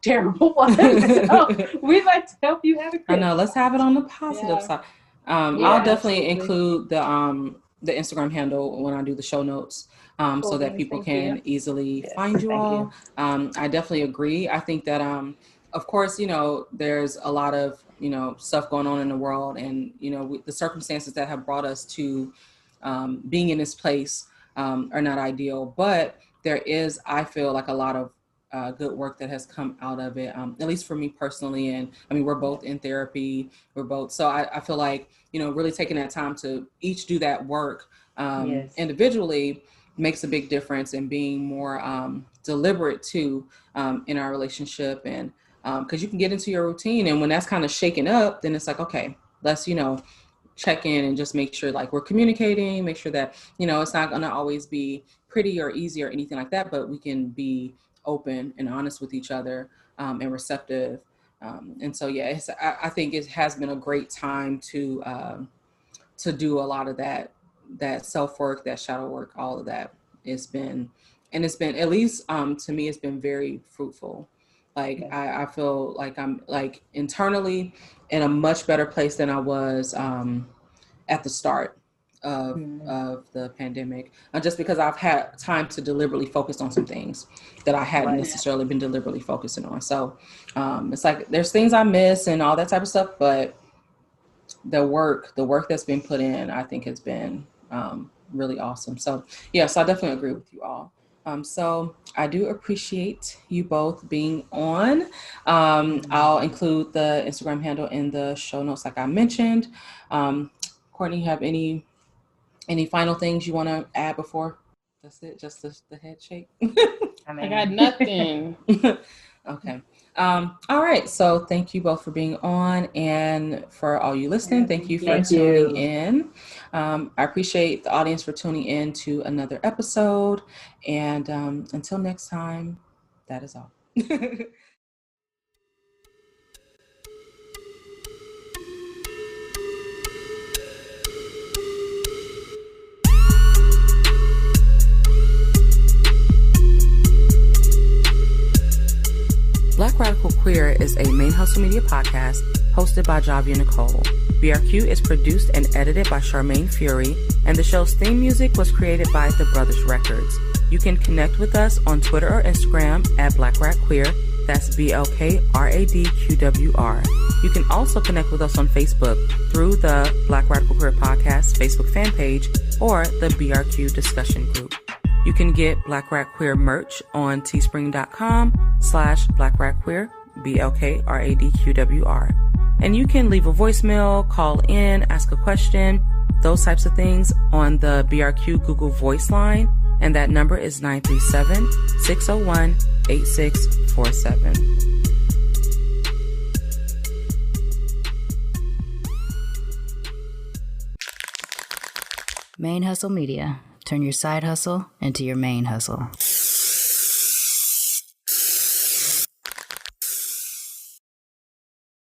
terrible one. So we'd like to help you have a great I know. Let's have it on the positive side. I'll definitely include the Instagram handle when I do the show notes, so that people can easily find you all. I definitely agree. I think that of course, there's a lot of, stuff going on in the world, and, the circumstances that have brought us to being in this place are not ideal, but there is, I feel like, a lot of good work that has come out of it, at least for me personally. And I mean, we're both in therapy, so I feel like, really taking that time to each do that work individually makes a big difference in being more deliberate too in our relationship. And because you can get into your routine, and when that's kind of shaken up, then it's like, okay, let's, check in and just make sure like we're communicating, make sure that, it's not going to always be pretty or easy or anything like that, but we can be open and honest with each other and receptive. And so, I think it has been a great time to do a lot of that self-work, that shadow work, all of that. It's been, at least to me, it's been very fruitful. Like I feel like I'm like internally in a much better place than I was at the start of the pandemic, just because I've had time to deliberately focus on some things that I hadn't necessarily been deliberately focusing on. So it's like there's things I miss and all that type of stuff, but the work that's been put in, I think, has been really awesome. So so I definitely agree with you all. So I do appreciate you both being on. I'll include the Instagram handle in the show notes, like I mentioned. Courtney, you have any final things you want to add before? That's it, just the head shake. I got nothing. Okay. All right. So thank you both for being on, and for all you listening, thank you for Thank tuning you. in. I appreciate the audience for tuning in to another episode. And until next time, that is all. Black Radical Queer is a ManeHustle Media podcast hosted by Javi and Nicole. BRQ is produced and edited by Charmaine Fury, and the show's theme music was created by The Brothers Records. You can connect with us on Twitter or Instagram at Black Rad Queer. That's BLK RAD QWR. You can also connect with us on Facebook through the Black Radical Queer Podcast Facebook fan page or the BRQ discussion group. You can get Black Rad Queer merch on teespring.com/Black Rad Queer, BLK RAD QWR. And you can leave a voicemail, call in, ask a question, those types of things on the BRQ Google Voice line. And that number is 937-601-8647. ManeHustle Media. Turn your side hustle into your main hustle.